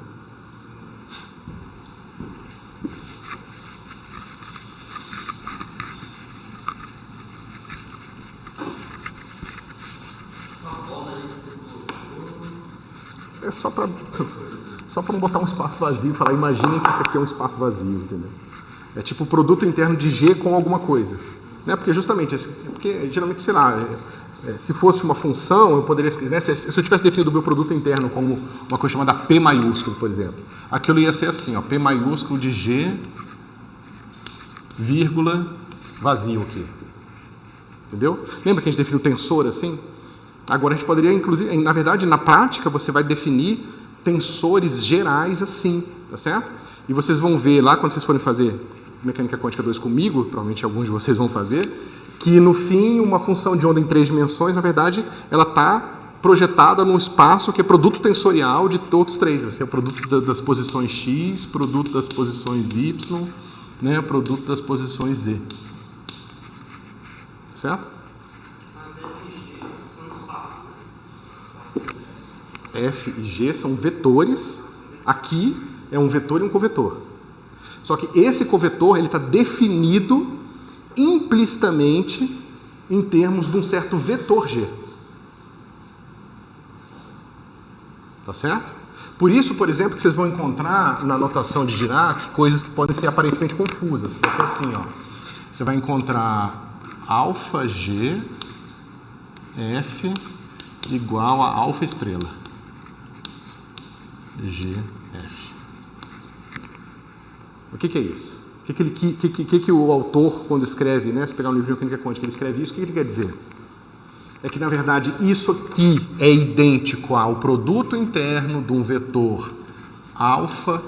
É só para não botar um espaço vazio e falar, imaginem que isso aqui é um espaço vazio, entendeu? É tipo o produto interno de G com alguma coisa. Né? Porque justamente, porque geralmente, sei lá, se fosse uma função, eu poderia escrever, né? Se eu tivesse definido o meu produto interno como uma coisa chamada P maiúsculo, por exemplo, aquilo ia ser assim, ó, P maiúsculo de G, vírgula, vazio aqui. Entendeu? Lembra que a gente definiu tensor assim? Agora a gente poderia, inclusive, na verdade, na prática, você vai definir tensores gerais assim, tá certo? E vocês vão ver lá, quando vocês forem fazer mecânica quântica 2 comigo, provavelmente alguns de vocês vão fazer, que no fim, uma função de onda em 3 dimensões, na verdade, ela está projetada num espaço que é produto tensorial de todos 3. Vai ser o produto das posições x, produto das posições y, né, produto das posições z. Certo? F e G são vetores, aqui é um vetor e um covetor. Só que esse covetor está definido implicitamente em termos de um certo vetor G. Tá certo? Por isso, por exemplo, que vocês vão encontrar na notação de Dirac coisas que podem ser aparentemente confusas. Vai ser assim, ó. Você vai encontrar alfa G F igual a alfa estrela. GF. O que é isso? O que o autor, quando escreve, né, se pegar um livro de mecânica quântica, ele escreve isso, o que ele quer dizer? É que, na verdade, isso aqui é idêntico ao produto interno de um vetor alfa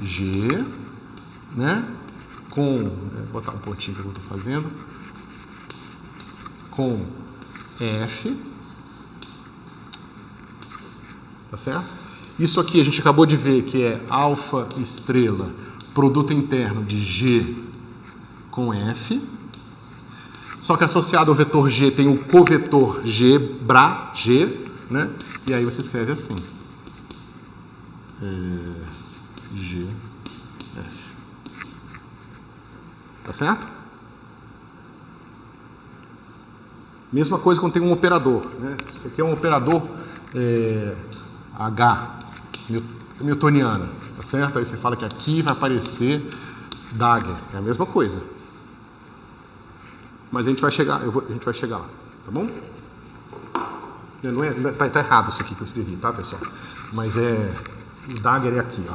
G, né, com, vou botar um pontinho que eu estou fazendo, com F Tá certo? Isso aqui a gente acabou de ver que é alfa estrela, produto interno de G com F. Só que associado ao vetor G tem o covetor G, Bra, G, né? E aí você escreve assim. G, F. Tá certo? Mesma coisa quando tem um operador, né? Isso aqui é um operador H, newtoniano, tá certo? Aí você fala que aqui vai aparecer dagger, é a mesma coisa. Mas a gente vai chegar, a gente vai chegar lá, tá bom? Não tá errado isso aqui que eu escrevi, tá, pessoal? Mas o dagger é aqui, ó.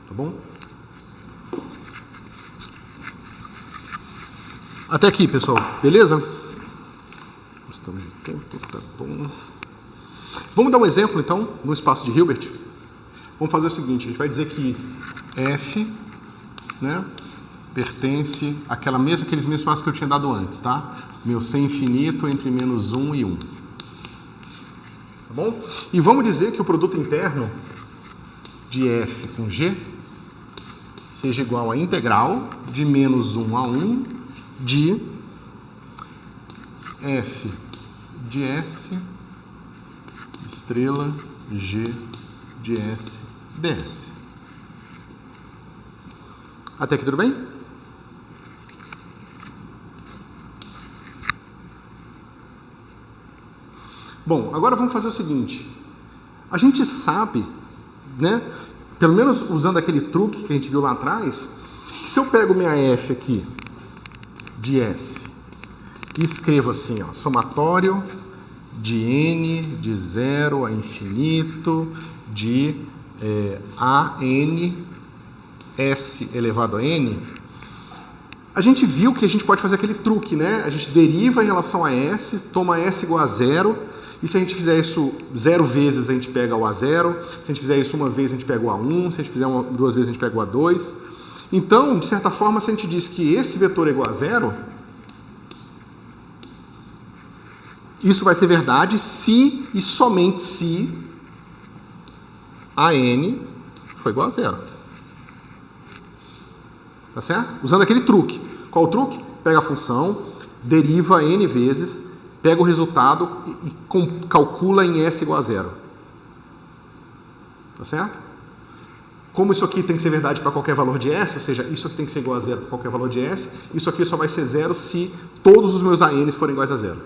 Tá bom? Até aqui, pessoal, beleza? Estamos de tempo, tá bom. Vamos dar um exemplo, então, no espaço de Hilbert. Vamos fazer o seguinte, a gente vai dizer que F, né, pertence àqueles mesmos espaços que eu tinha dado antes, tá? Meu C infinito entre menos 1 e 1. Tá bom? E vamos dizer que o produto interno de F com G seja igual a integral de menos 1 a 1 de F de S estrela G de S ds. Até aqui tudo bem? Bom, agora vamos fazer o seguinte. A gente sabe, né, pelo menos usando aquele truque que a gente viu lá atrás, que se eu pego minha F aqui de S e escrevo assim, ó, somatório de N de 0 a infinito de AN S elevado a N, a gente viu que a gente pode fazer aquele truque, né? A gente deriva em relação a S, toma S igual a 0, e se a gente fizer isso 0 vezes, a gente pega o A0, se a gente fizer isso uma vez, a gente pega o A1, se a gente fizer 2 vezes, a gente pega o A2. Então, de certa forma, se a gente diz que esse vetor é igual a 0, isso vai ser verdade se e somente se a n for igual a 0. Tá certo? Usando aquele truque. Qual o truque? Pega a função, deriva n vezes, pega o resultado e calcula em s igual a 0. Tá certo? Como isso aqui tem que ser verdade para qualquer valor de s, ou seja, isso aqui tem que ser igual a 0 para qualquer valor de s, isso aqui só vai ser 0 se todos os meus ANs forem iguais a 0.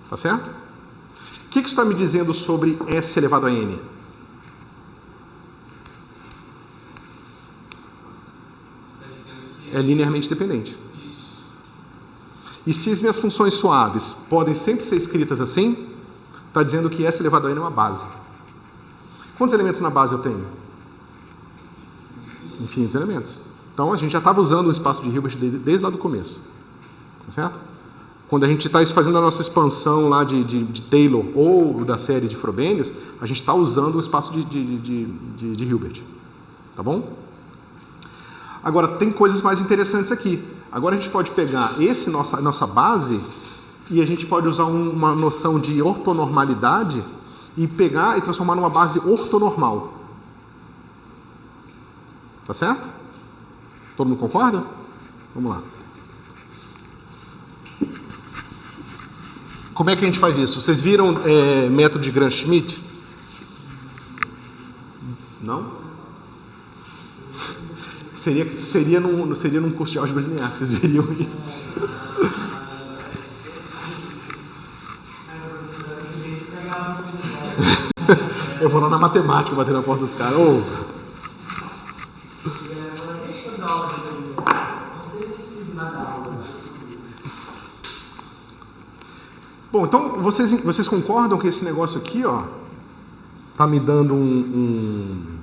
Tá certo? O que isso está me dizendo sobre S elevado a N? É linearmente dependente. E se as minhas funções suaves podem sempre ser escritas assim, está dizendo que S elevado a N é uma base. Quantos elementos na base eu tenho? Infinitos elementos. Então a gente já estava usando o espaço de Hilbert desde lá do começo. Tá certo? Quando a gente está fazendo a nossa expansão lá de Taylor ou da série de Frobenius, a gente está usando o espaço de Hilbert. Tá bom? Agora, tem coisas mais interessantes aqui. Agora a gente pode pegar nossa base e a gente pode usar uma noção de ortonormalidade e pegar e transformar numa base ortonormal. Tá certo? Todo mundo concorda? Vamos lá. Como é que a gente faz isso? Vocês viram método de Gram-Schmidt? Não? Seria num curso de álgebra linear que vocês veriam isso. Eu vou lá na matemática bater na porta dos caras. Bom, então vocês concordam que esse negócio aqui, ó, tá me dando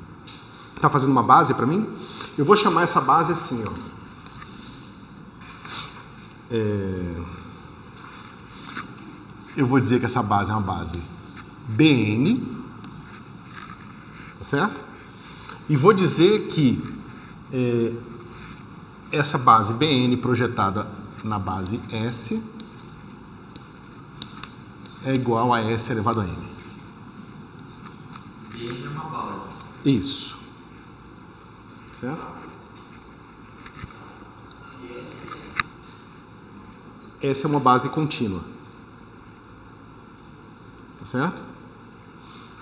tá fazendo uma base para mim? Eu vou chamar essa base assim, ó. Eu vou dizer que essa base é uma base BN, tá certo? E vou dizer que essa base BN projetada na base S é igual a S elevado a N.
N é uma base.
Isso. Certo? Essa é uma base contínua. Tá certo?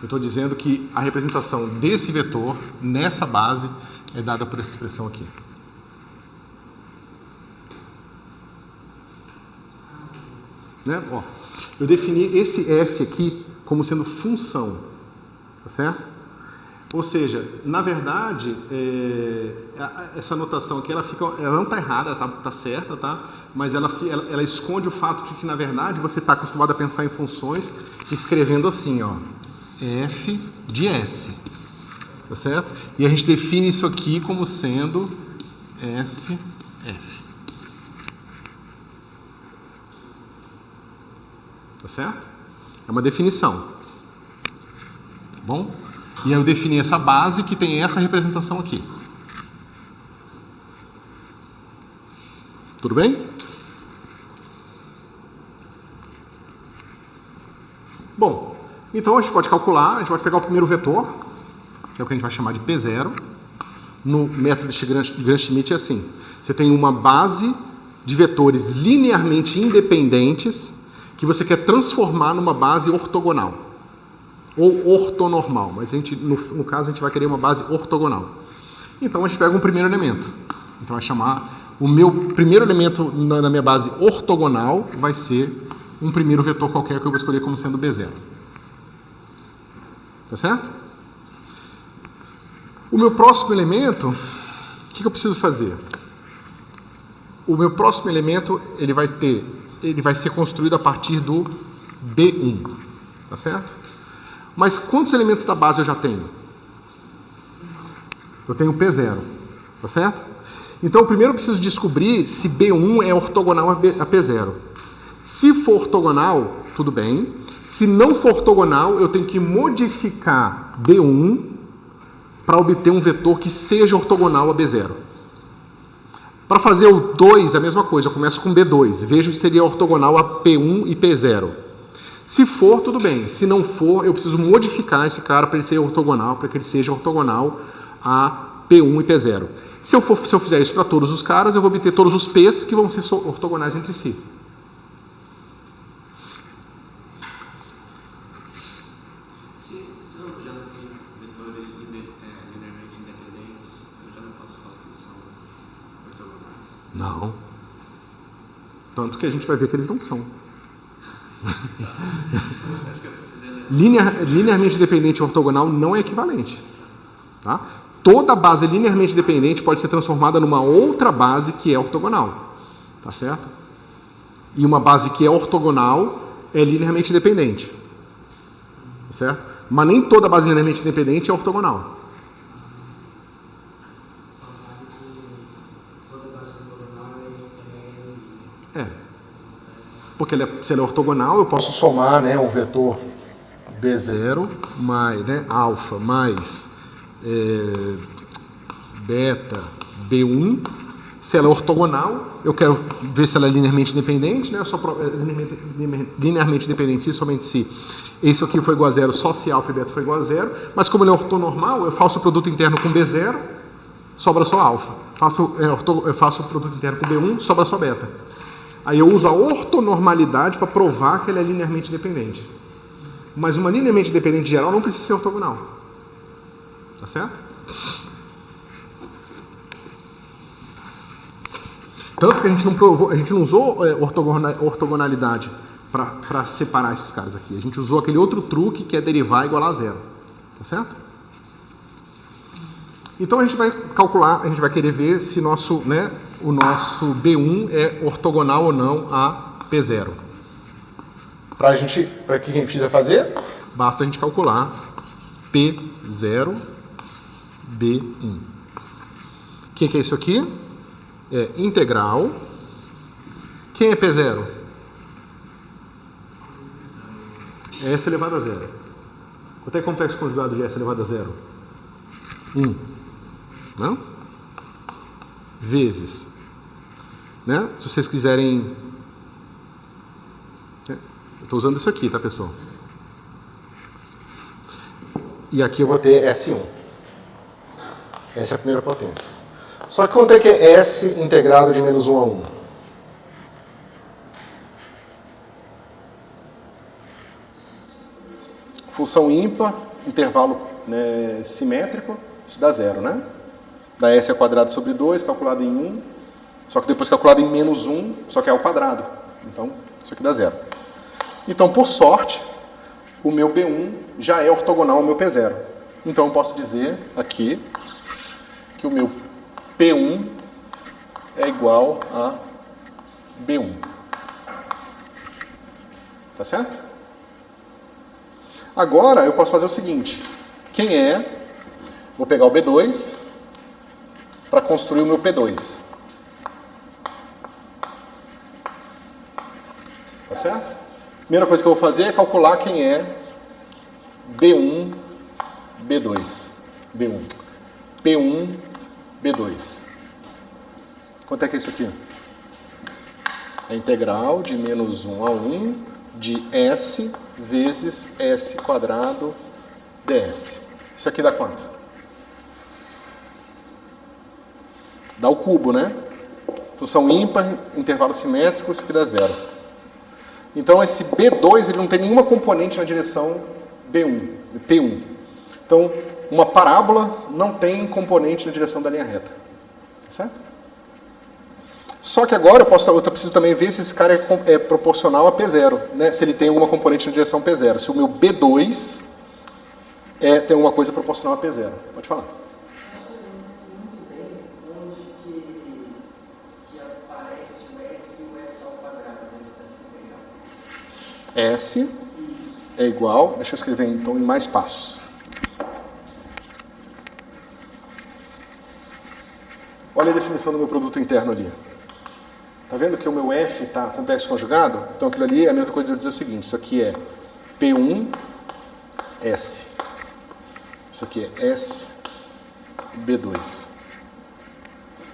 Eu estou dizendo que a representação desse vetor nessa base é dada por essa expressão aqui. Né? Ó, eu defini esse f aqui como sendo função, tá certo? Ou seja, na verdade, essa notação aqui, ela não está errada, está certa, tá? Mas ela esconde o fato de que, na verdade, você está acostumado a pensar em funções escrevendo assim, ó, f de s, tá certo? E a gente define isso aqui como sendo sf. Tá certo? É uma definição. Tá bom? E aí eu defini essa base que tem essa representação aqui. Tudo bem? Bom, então a gente pode calcular, a gente pode pegar o primeiro vetor, que é o que a gente vai chamar de P0. No método de Gram-Schmidt é assim. Você tem uma base de vetores linearmente independentes que você quer transformar numa base ortogonal. Ou ortonormal, mas a gente, no caso a gente vai querer uma base ortogonal. Então a gente pega um primeiro elemento. Então vai chamar, o meu primeiro elemento na minha base ortogonal vai ser um primeiro vetor qualquer que eu vou escolher como sendo B0. Tá certo? O meu próximo elemento, o que eu preciso fazer? O meu próximo elemento, ele vai ser construído a partir do B1. Tá certo? Mas quantos elementos da base eu já tenho? Eu tenho P0, tá certo? Então, primeiro eu preciso descobrir se B1 é ortogonal a P0. Se for ortogonal, tudo bem. Se não for ortogonal, eu tenho que modificar B1 para obter um vetor que seja ortogonal a B0. Para fazer o 2, a mesma coisa. Eu começo com B2. Vejo se seria ortogonal a P1 e P0. Se for, tudo bem. Se não for, eu preciso modificar esse cara para ele ser ortogonal, para que ele seja ortogonal a P1 e P0. Se eu fizer isso para todos os caras, eu vou obter todos os P's que vão ser ortogonais entre si.
Se eu já não tenho vetores linearmente independentes, eu já não posso falar que eles são ortogonais?
Não. Tanto que a gente vai ver que eles não são. Linearmente dependente e ortogonal não é equivalente. Tá? Toda base linearmente dependente pode ser transformada numa outra base que é ortogonal. Tá certo? E uma base que é ortogonal é linearmente dependente. Tá certo? Mas nem toda base linearmente dependente é ortogonal. Porque se ela é ortogonal, eu posso somar, né, o vetor B0 mais, né, alfa mais beta B1. Se ela é ortogonal, eu quero ver se ela é linearmente dependente, né, linearmente dependente se somente se isso aqui foi igual a zero, só se alfa e beta foi igual a zero. Mas como ele é ortonormal, eu faço o produto interno com B0, sobra só alfa. Eu faço o produto interno com B1, sobra só beta. Aí eu uso a ortonormalidade para provar que ele é linearmente dependente. Mas uma linearmente dependente geral não precisa ser ortogonal. Tá certo? Tanto que a gente não usou ortogonalidade para separar esses caras aqui. A gente usou aquele outro truque que é derivar igual a zero. Tá certo? Então a gente vai calcular, a gente vai querer ver se o nosso B1 é ortogonal ou não a P0. Para que a gente precisa fazer? Basta a gente calcular P0, B1. O que é isso aqui? É integral. Quem é P0? É S elevado a zero. Quanto é complexo conjugado de S elevado a zero? 1. Não? Vezes né? Se vocês quiserem... Eu estou usando isso aqui, tá, pessoal? E aqui eu vou ter S1. Essa é a primeira potência. Só que quanto é que é S integrado de menos 1 a 1? Função ímpar, intervalo, né, simétrico, isso dá 0, né? Dá S ao quadrado sobre 2, calculado em 1, só que depois calculado em menos 1, só que é ao quadrado. Então, isso aqui dá 0. Então, por sorte, o meu B1 já é ortogonal ao meu P0. Então, eu posso dizer aqui que o meu P1 é igual a B1. Tá certo? Agora, eu posso fazer o seguinte. Quem é? Vou pegar o B2 para construir o meu P2. Tá certo? Primeira coisa que eu vou fazer é calcular quem é B1, B2. B1. P1, B2. Quanto é que é isso aqui? A integral de menos 1 a 1 de S vezes S quadrado ds. Isso aqui dá quanto? Dá o cubo, né? Função ímpar, intervalo simétrico, isso aqui dá 0. Então esse B2 ele não tem nenhuma componente na direção B1, P1. Então uma parábola não tem componente na direção da linha reta. Certo? Só que agora eu preciso também ver se esse cara é proporcional a P0, né? Se ele tem alguma componente na direção P0. Se o meu B2 tem alguma coisa proporcional a P0. Pode falar.
Muito bem onde que aparece o S e o S ao quadrado dentro dessa integral.
S é igual... Deixa eu escrever então em mais passos. Olha a definição do meu produto interno ali. Tá vendo que o meu F está complexo conjugado? Então aquilo ali é a mesma coisa de eu dizer o seguinte, isso aqui é P1, S. Isso aqui é S, B2.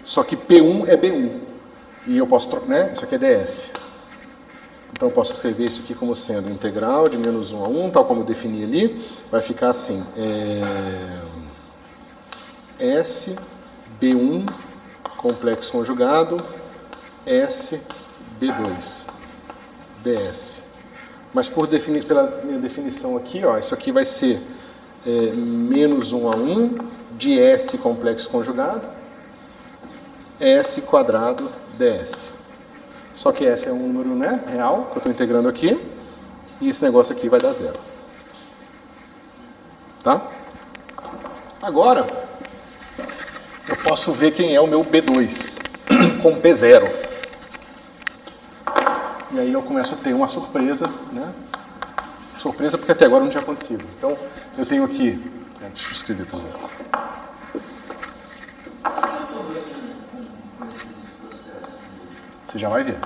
Só que P1 é B1. E eu posso trocar, né? Isso aqui é DS. Então eu posso escrever isso aqui como sendo integral de menos 1 a 1, tal como eu defini ali. Vai ficar assim, S, B1, complexo conjugado, S, B2, DS. Mas pela minha definição aqui, ó, isso aqui vai ser menos 1 a 1 de S complexo conjugado, S quadrado DS. Só que S é um número, né, real, que eu estou integrando aqui, e esse negócio aqui vai dar 0. Tá? Agora, eu posso ver quem é o meu B2 com P0. E aí eu começo a ter uma surpresa, né? Surpresa porque até agora não tinha acontecido. Então, eu tenho aqui... Deixa eu escrever para o Zé. Você já vai ver.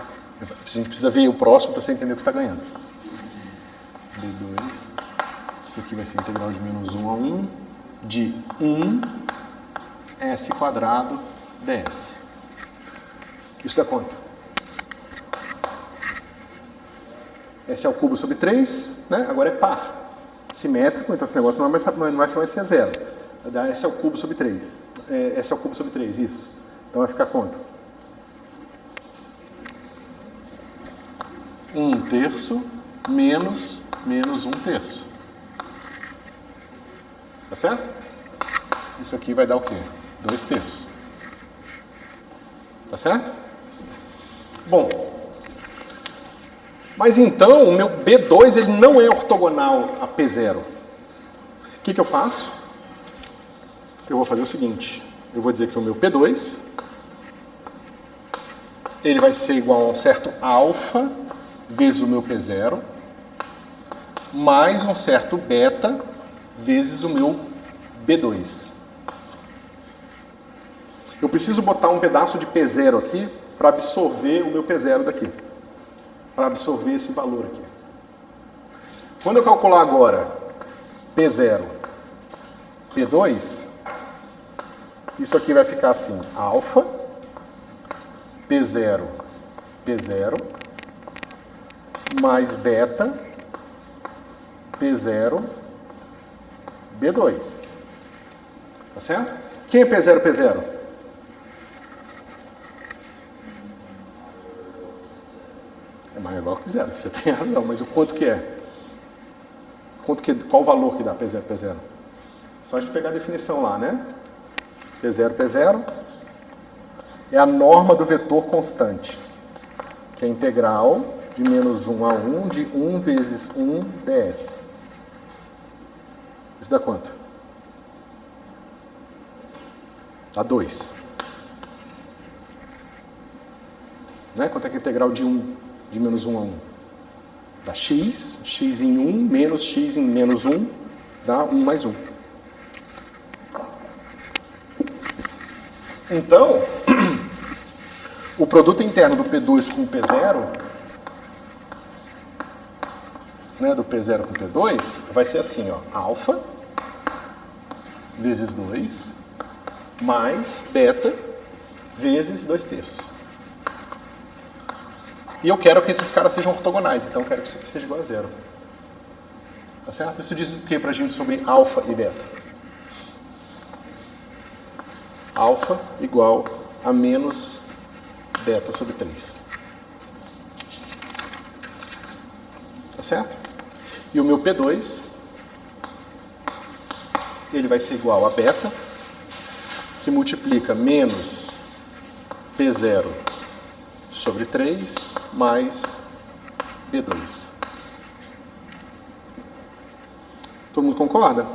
A gente precisa ver o próximo para você entender o que está ganhando. B2. Isso aqui vai ser integral de menos 1 a 1 de 1 S quadrado ds. Isso dá quanto? S é o cubo sobre 3, né? Agora é par. Simétrico, então esse negócio não vai ser 0. Vai dar S ao cubo sobre 3. S ao cubo sobre 3, isso. Então vai ficar quanto? 1/3 menos 1/3. Tá certo? Isso aqui vai dar o quê? 2/3. Tá certo? Bom, mas então o meu B2 ele não é ortogonal a P0. O que eu faço? Eu vou fazer o seguinte, eu vou dizer que o meu P2 ele vai ser igual a um certo alfa vezes o meu P0 mais um certo beta vezes o meu B2. Eu preciso botar um pedaço de P0 aqui para absorver o meu P0 daqui. Para absorver esse valor aqui. Quando eu calcular agora P0, P2, isso aqui vai ficar assim, alfa P0, P0, mais beta, P0, B2. Tá certo? Quem é P0, P0? É maior que zero, você tem razão, mas o quanto que é? Qual o valor que dá P0, P0? Só a gente pegar a definição lá, né? P0, P0 é a norma do vetor constante, que é a integral de menos 1 a 1 de 1 vezes 1 ds. Isso dá quanto? Dá 2. Né? Quanto é que é a integral de menos 1 a 1? Dá x, x em 1, menos x em menos 1, dá 1 mais 1. Então, o produto interno do P2 com o P0, né, do P0 com o P2, vai ser assim, ó, alfa vezes 2 mais beta vezes 2/3. E eu quero que esses caras sejam ortogonais, então eu quero que isso aqui seja igual a 0. Tá certo? Isso diz o que pra gente sobre alfa e beta? Alfa igual a menos beta sobre 3. Tá certo? E o meu P2, ele vai ser igual a beta, que multiplica menos P0 sobre 3 mais B2. Todo mundo concorda?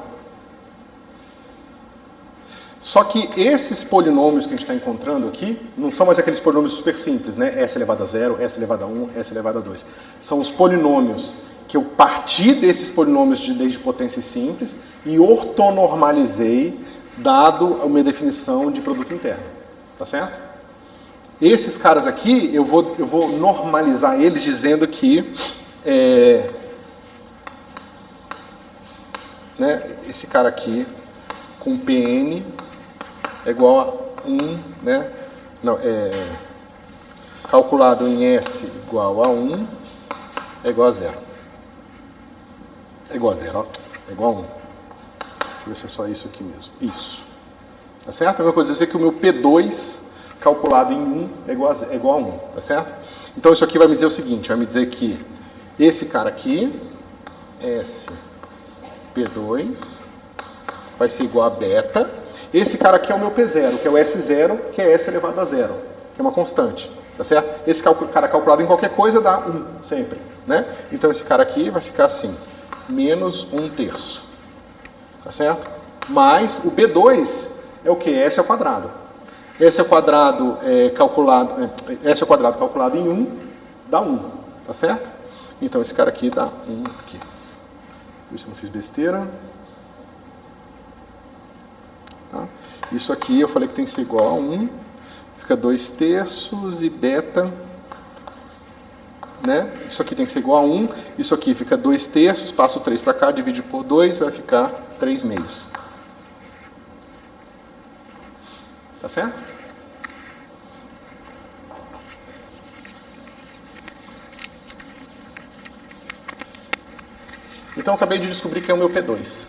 Só que esses polinômios que a gente está encontrando aqui não são mais aqueles polinômios super simples, né? S elevado a 0, S elevado a 1, S elevado a 2. São os polinômios que eu parti desses polinômios de lei de potência simples e ortonormalizei dado uma definição de produto interno. Tá certo? Esses caras aqui, eu vou normalizar eles dizendo que né, esse cara aqui com Pn é igual a 1, né? Não, calculado em S igual a 1 é igual a 0. É igual a 0, ó. É igual a 1. Deixa eu ver se é só isso aqui mesmo. Isso. Tá certo? A mesma coisa, eu sei que o meu P2 calculado em 1 é igual a 1, tá certo? Então isso aqui vai me dizer o seguinte, vai me dizer que esse cara aqui, S P2, vai ser igual a beta. Esse cara aqui é o meu P0, que é o S0, que é S elevado a 0, que é uma constante, tá certo? Esse cara calculado em qualquer coisa dá 1, sempre, né? Então esse cara aqui vai ficar assim, menos 1/3, tá certo? Mais o B2 é o que? S ao quadrado. S ao quadrado S ao quadrado calculado em 1 dá 1, tá certo? Então esse cara aqui dá 1 aqui. Ver se eu não fiz besteira. Tá? Isso aqui eu falei que tem que ser igual a 1, fica 2/3 e beta, né? Isso aqui tem que ser igual a 1, isso aqui fica 2/3, passa o 3 para cá, divide por 2, vai ficar 3/2. Tá certo? Então eu acabei de descobrir que é o meu P2.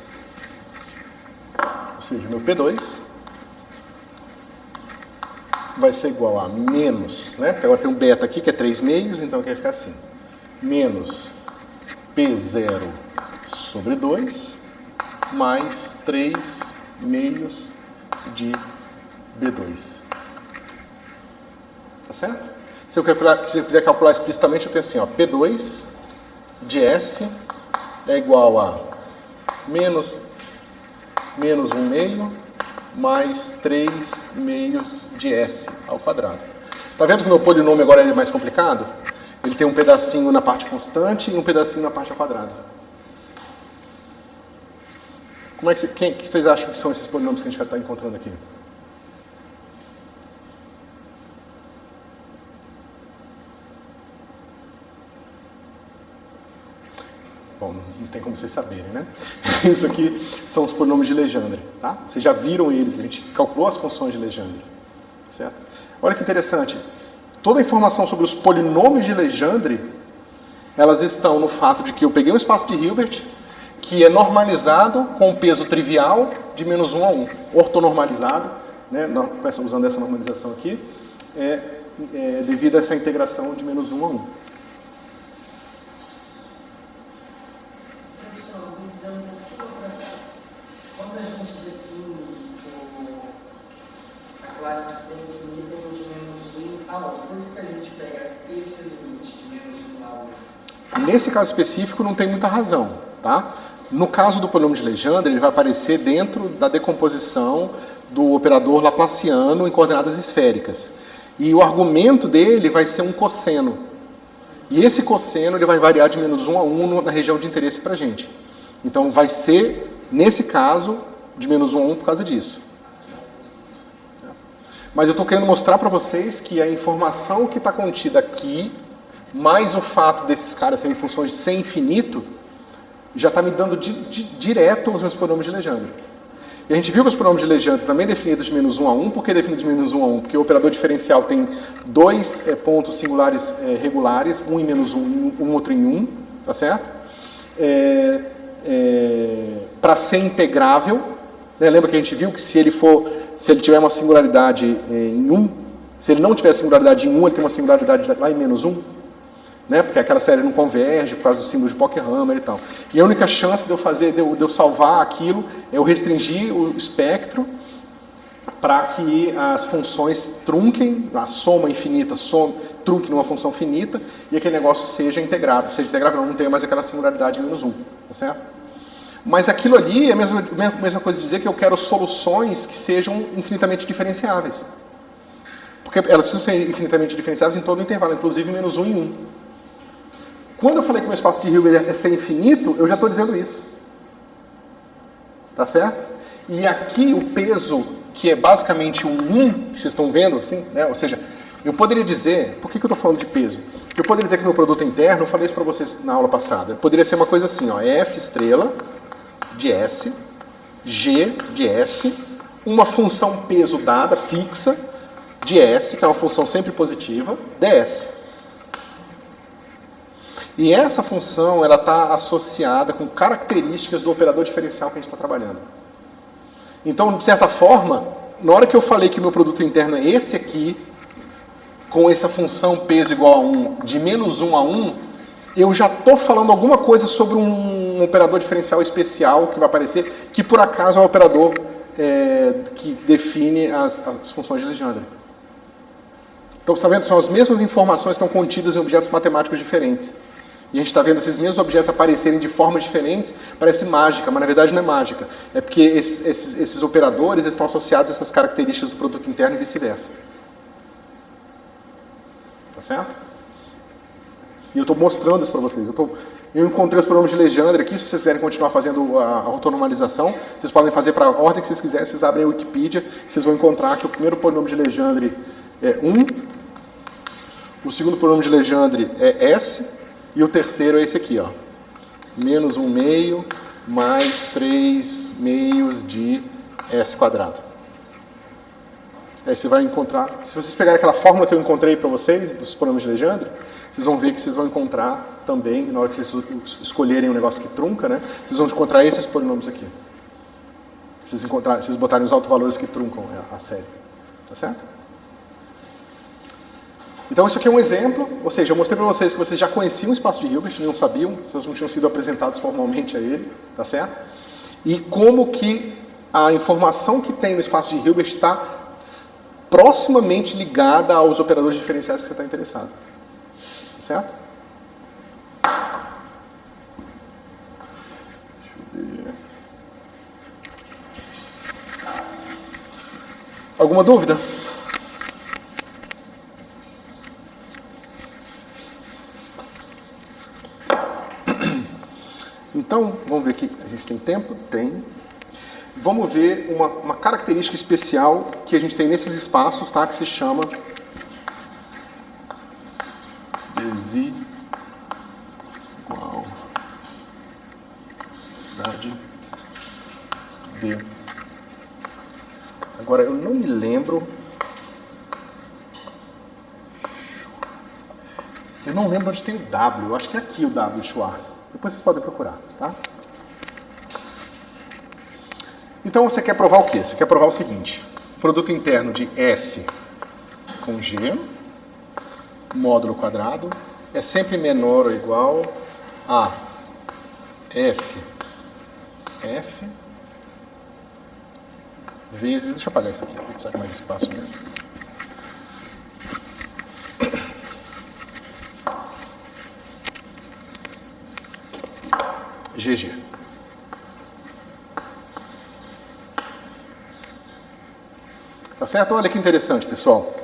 Ou seja, o meu P2 vai ser igual a menos, né? Porque agora tem um beta aqui que é 3/2, então aqui vai ficar assim. Menos P0 sobre 2 mais 3/2 de B2. Tá certo? Se eu quiser calcular explicitamente, eu tenho assim, ó, P2 de S é igual a menos 1/2 mais 3/2 de S ao quadrado. Tá vendo que o meu polinômio agora é mais complicado? Ele tem um pedacinho na parte constante e um pedacinho na parte ao quadrado. Como é que vocês acham que são esses polinômios que a gente já está encontrando aqui? Bom, não tem como vocês saberem, né? Isso aqui são os polinômios de Legendre, tá? Vocês já viram eles, a gente calculou as funções de Legendre, certo? Olha que interessante. Toda a informação sobre os polinômios de Legendre, elas estão no fato de que eu peguei um espaço de Hilbert que é normalizado com peso trivial de menos 1 a 1. Ortonormalizado, né, usando essa normalização aqui, devido a essa integração de menos 1 a 1.
Quando a gente define a classe C infinita de menos 1 a 1, por que a gente pega esse limite de menos 1 a 1?
Nesse caso específico não tem muita razão, tá? No caso do polinômio de Legendre, ele vai aparecer dentro da decomposição do operador laplaciano em coordenadas esféricas. E o argumento dele vai ser um cosseno. E esse cosseno ele vai variar de menos 1 a 1 na região de interesse para a gente. Então vai ser, nesse caso, de menos 1 a 1 por causa disso. Mas eu estou querendo mostrar para vocês que a informação que está contida aqui, mais o fato desses caras serem funções sem infinito, já está me dando direto os meus polinômios de Legendre. E a gente viu que os polinômios de Legendre também definidos de menos 1 a 1. Por que definidos de menos 1 a 1? Porque o operador diferencial tem dois pontos singulares regulares, um em menos 1 e um outro em 1, tá certo? Para ser integrável, né? Lembra que a gente viu que se ele tiver uma singularidade em 1, se ele não tiver singularidade em 1, ele tem uma singularidade lá em menos 1, né? Porque aquela série não converge por causa do símbolo de Poker-Hammer e tal. E a única chance de eu salvar aquilo é eu restringir o espectro para que as funções trunquem, a soma infinita trunque numa função finita e aquele negócio seja integrável. Seja integrável, não tenha mais aquela singularidade em menos 1, tá certo? Mas aquilo ali é a mesma coisa de dizer que eu quero soluções que sejam infinitamente diferenciáveis. Porque elas precisam ser infinitamente diferenciáveis em todo o intervalo, inclusive menos 1 em 1. Quando eu falei que o meu espaço de Hilbert é ser infinito, eu já estou dizendo isso. Tá certo? E aqui o peso, que é basicamente um 1, que vocês estão vendo, assim, né? Ou seja, eu poderia dizer, por que eu estou falando de peso? Eu poderia dizer que meu produto interno, eu falei isso para vocês na aula passada, poderia ser uma coisa assim, ó, F estrela de S, G de S, uma função peso dada, fixa, de S, que é uma função sempre positiva, ds. E essa função ela está associada com características do operador diferencial que a gente está trabalhando. Então, de certa forma, na hora que eu falei que o meu produto interno é esse aqui, com essa função peso igual a 1, de menos 1 a 1, eu já estou falando alguma coisa sobre um operador diferencial especial que vai aparecer, que por acaso é o operador que define as funções de Legendre. Então, está vendo? São as mesmas informações que estão contidas em objetos matemáticos diferentes. E a gente está vendo esses mesmos objetos aparecerem de formas diferentes, parece mágica, mas na verdade não é mágica. É porque esses operadores estão associados a essas características do produto interno e vice-versa. Tá certo? E eu estou mostrando isso para vocês. Eu encontrei os polinômios de Legendre aqui, se vocês quiserem continuar fazendo a ortonormalização, vocês podem fazer para a ordem que vocês quiserem, vocês abrem a Wikipedia, vocês vão encontrar que o primeiro polinômio de Legendre é 1, o segundo polinômio de Legendre é S, e o terceiro é esse aqui, ó, menos 1 meio mais 3 meios de S quadrado. Aí você vai encontrar, se vocês pegarem aquela fórmula que eu encontrei para vocês, dos polinômios de Legendre, vocês vão ver que vocês vão encontrar também, na hora que vocês escolherem um negócio que trunca, né, vocês vão encontrar esses polinômios aqui. Vocês botarem os autovalores que truncam a série. Tá certo? Então isso aqui é um exemplo, ou seja, eu mostrei para vocês que vocês já conheciam o espaço de Hilbert, não sabiam, vocês não tinham sido apresentados formalmente a ele, tá certo? E como que a informação que tem no espaço de Hilbert está proximamente ligada aos operadores diferenciais que você está interessado. Tá certo? Deixa eu ver. Alguma dúvida? Então, vamos ver aqui, a gente tem tempo? Tem. Vamos ver uma característica especial que a gente tem nesses espaços, tá? Que se chama desigualdade de... Agora, eu não me lembro... Eu não lembro onde tem o W, eu acho que é aqui o W Schwarz. Depois vocês podem procurar, tá? Então você quer provar o quê? Você quer provar o seguinte: produto interno de F com G, módulo quadrado, é sempre menor ou igual a F vezes... Deixa eu apagar isso aqui, vou precisar de mais espaço mesmo. GG. Tá certo? Olha que interessante, pessoal.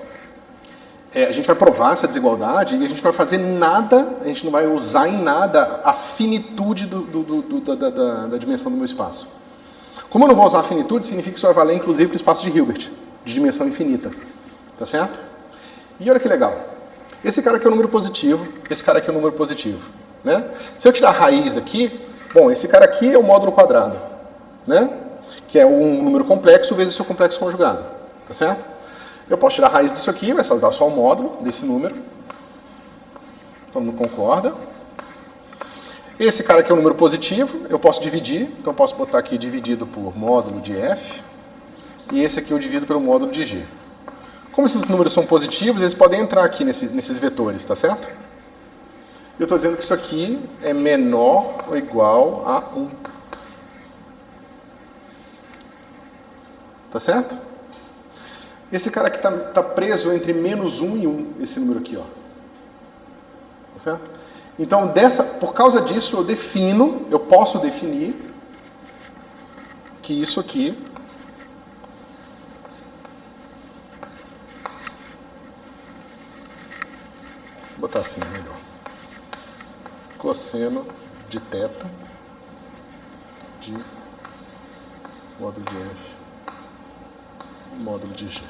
A gente vai provar essa desigualdade e a gente não vai fazer nada, a gente não vai usar em nada a finitude da dimensão do meu espaço. Como eu não vou usar a finitude, significa que isso vai valer inclusive para o espaço de Hilbert, de dimensão infinita. Tá certo? E olha que legal. Esse cara aqui é o número positivo, esse cara aqui é o número positivo. Né? Se eu tirar a raiz aqui, bom, esse cara aqui é o módulo quadrado, né? Que é um número complexo vezes o seu complexo conjugado. Tá certo? Eu posso tirar a raiz disso aqui, vai dar só o módulo desse número. Todo mundo concorda? Esse cara aqui é um número positivo, eu posso dividir, então eu posso botar aqui dividido por módulo de F, e esse aqui eu divido pelo módulo de G. Como esses números são positivos, eles podem entrar aqui nesses vetores, tá certo? Eu estou dizendo que isso aqui é menor ou igual a 1. Tá certo? Esse cara aqui tá preso entre menos 1 e 1, esse número aqui, ó. Tá certo? Então, por causa disso, eu posso definir que isso aqui vou botar assim, melhor. Cosseno de θ de módulo de F, módulo de G.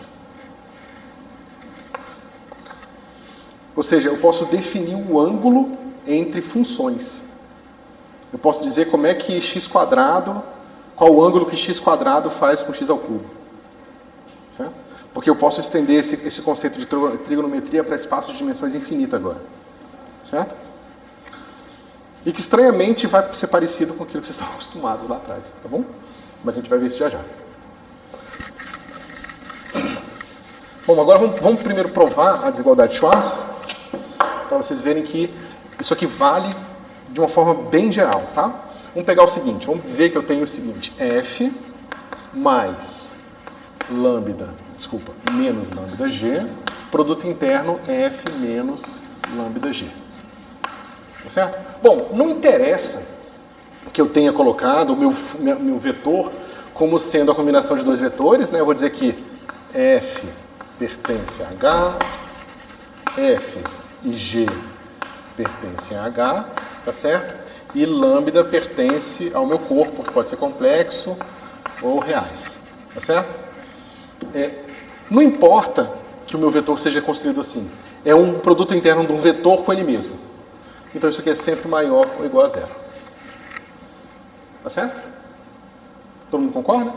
Ou seja, eu posso definir o ângulo entre funções. Eu posso dizer como é que x², qual o ângulo que x² faz com x ao cubo. Certo? Porque eu posso estender esse conceito de trigonometria para espaços de dimensões infinitas agora. Certo? E que estranhamente vai ser parecido com aquilo que vocês estão acostumados lá atrás, tá bom? Mas a gente vai ver isso já já. Bom, agora vamos primeiro provar a desigualdade de Schwarz, para vocês verem que isso aqui vale de uma forma bem geral, tá? Vamos pegar o seguinte, vamos dizer que eu tenho o seguinte, F mais menos lambda G, produto interno F menos lambda G. Tá certo? Bom, não interessa que eu tenha colocado o meu vetor como sendo a combinação de dois vetores, né? Eu vou dizer que F pertence a H, F e G pertencem a H, tá certo? E lambda pertence ao meu corpo, que pode ser complexo ou reais, tá certo? Não importa que o meu vetor seja construído assim, é um produto interno de um vetor com ele mesmo. Então isso aqui é sempre maior ou igual a zero. Tá certo? Todo mundo concorda?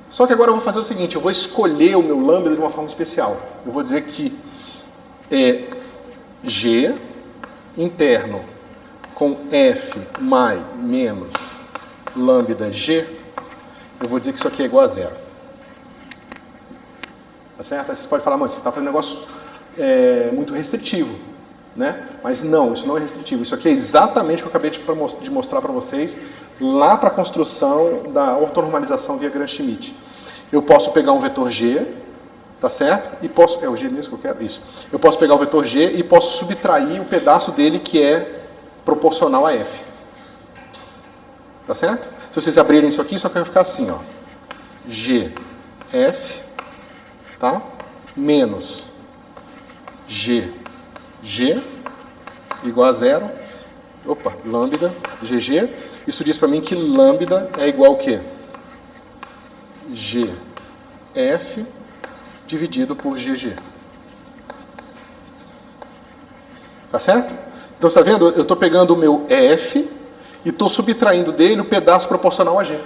Só que agora eu vou fazer o seguinte, eu vou escolher o meu lambda de uma forma especial. Eu vou dizer que G interno com F mais menos lambda G, eu vou dizer que isso aqui é igual a zero. Tá certo? Aí vocês podem falar, mas você está fazendo um negócio muito restritivo, né? Mas não, isso não é restritivo. Isso aqui é exatamente o que eu acabei de mostrar para vocês lá para a construção da ortonormalização via Gram-Schmidt. Eu posso pegar um vetor G, tá certo? E posso... É o G mesmo que eu quero? Isso. Eu posso pegar o vetor G e posso subtrair o pedaço dele que é proporcional a F. Tá certo? Se vocês abrirem isso aqui, só que vai ficar assim, ó. G, F, tá? Menos G, G, igual a zero. Opa, lambda, GG. Isso diz para mim que lambda é igual ao quê? G, F dividido por GG. Tá certo? Então, você está vendo? Eu estou pegando o meu F e estou subtraindo dele o pedaço proporcional a G.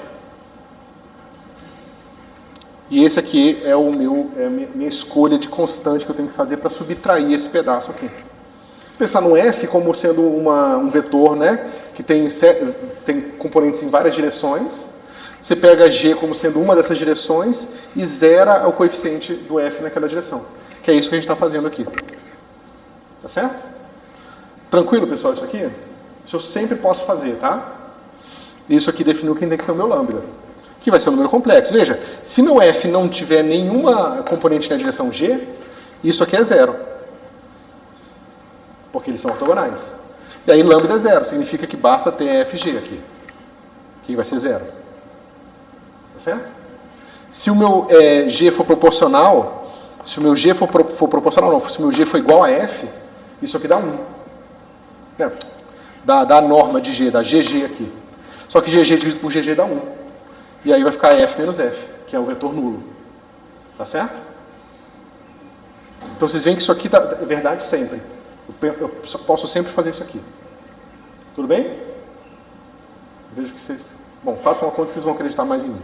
E esse aqui é a minha escolha de constante que eu tenho que fazer para subtrair esse pedaço aqui. Pensar no F como sendo um vetor, né, que tem componentes em várias direções. Você pega G como sendo uma dessas direções e zera o coeficiente do F naquela direção. Que é isso que a gente está fazendo aqui. Tá certo? Tranquilo, pessoal, isso aqui? Isso eu sempre posso fazer, tá? Isso aqui definiu quem tem que ser o meu lambda, que vai ser um número complexo. Veja, se meu F não tiver nenhuma componente na direção G, isso aqui é zero. Porque eles são ortogonais. E aí lambda é zero, significa que basta ter FG aqui, que vai ser zero. Tá certo? Se o meu G for proporcional, se o meu G for proporcional, não, se o meu G for igual a F, isso aqui dá 1. Dá a norma de G, dá GG aqui. Só que GG dividido por GG dá 1. E aí vai ficar F menos F, que é o vetor nulo. Tá certo? Então vocês veem que isso aqui é verdade sempre. Eu posso sempre fazer isso aqui. Tudo bem? Vejo que vocês... Bom, façam uma conta que vocês vão acreditar mais em mim.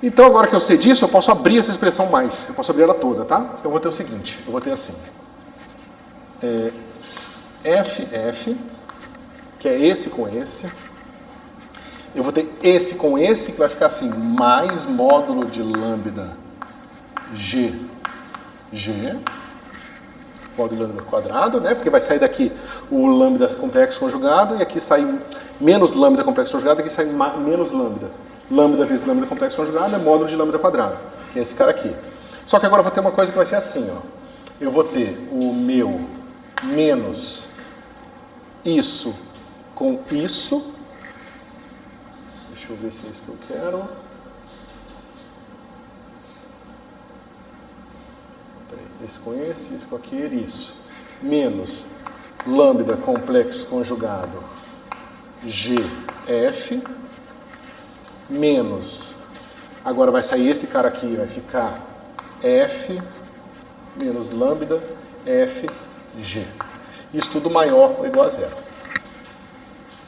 Então, agora que eu sei disso, eu posso abrir essa expressão mais. Eu posso abrir ela toda, tá? Então, eu vou ter o seguinte. Eu vou ter assim. FF, que é esse com esse. Eu vou ter esse com esse, que vai ficar assim. Mais módulo de lambda G. Módulo de lambda quadrado, né? Porque vai sair daqui o lambda complexo conjugado. E aqui sai menos lambda complexo conjugado. E aqui sai menos lambda. Lambda vezes lambda complexo conjugado é módulo de lambda quadrado, que é esse cara aqui. Só que agora eu vou ter uma coisa que vai ser assim, ó. Eu vou ter o meu menos isso com isso. Deixa eu ver se é isso que eu quero. Peraí, esse com esse com aquele, isso. Menos lambda complexo conjugado GF. Menos, agora vai sair esse cara aqui, vai ficar F menos lambda FG. Isso tudo maior ou igual a zero.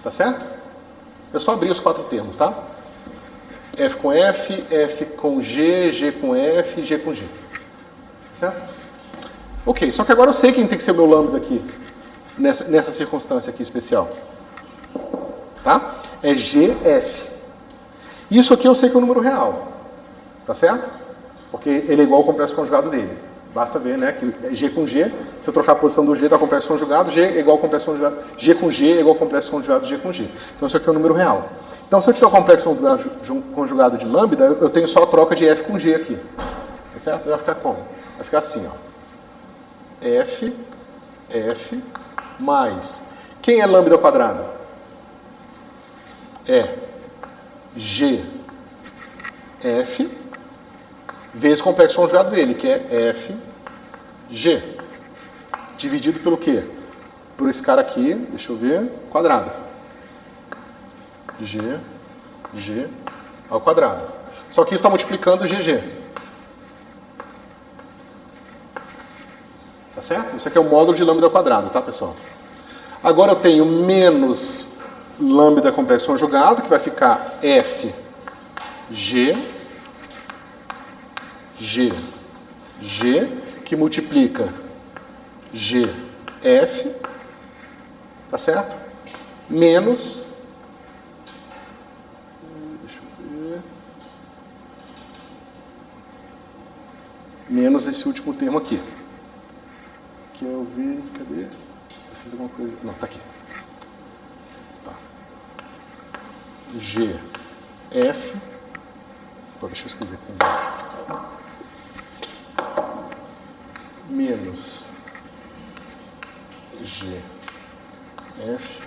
Tá certo? Eu só abri os 4 termos, tá? F com F, F com G, G com F, G com G. Certo? Ok, só que agora eu sei quem tem que ser o meu lambda aqui, nessa circunstância aqui especial. Tá? É GF. Isso aqui eu sei que é um número real, tá certo? Porque ele é igual ao complexo conjugado dele. Basta ver, né, que G com G, se eu trocar a posição do G, dá complexo conjugado, G é igual ao complexo conjugado, G com G é igual ao complexo conjugado G com G. Então isso aqui é um número real. Então se eu tiver o complexo conjugado de lambda, eu tenho só a troca de F com G aqui. Tá certo? Vai ficar como? Vai ficar assim, ó. F mais... Quem é lambda ao quadrado? É GF vezes o complexo conjugado dele, que é FG. Dividido pelo quê? Por esse cara aqui, deixa eu ver, quadrado. G ao quadrado. Só que isso está multiplicando GG. Tá certo? Isso aqui é o módulo de lambda ao quadrado, tá, pessoal? Agora eu tenho menos lambda complexo conjugado, que vai ficar FG, que multiplica GF, tá certo? Menos, deixa eu ver, menos esse último termo aqui. Que eu vi, cadê? Eu fiz alguma coisa, não, tá aqui. GF, deixa eu escrever aqui embaixo, menos GF,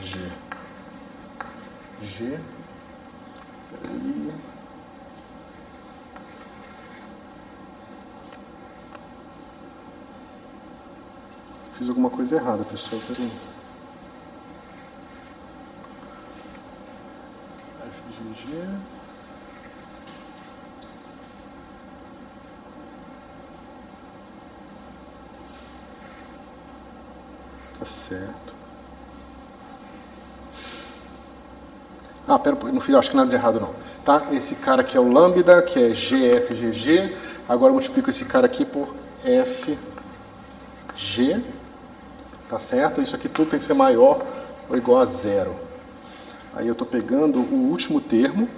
G, peraí, fiz alguma coisa errada, pessoal, peraí. FGG. Tá certo. Ah, pera, não fiz, acho que nada de errado não. Tá? Esse cara aqui é o lambda, que é GFGG. Agora eu multiplico esse cara aqui por FG. G, tá certo? Isso aqui tudo tem que ser maior ou igual a 0. Aí eu estou pegando o último termo.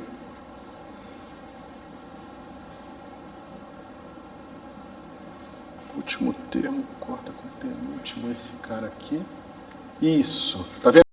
Último termo, corta com o penúltimo esse cara aqui. Isso, tá vendo?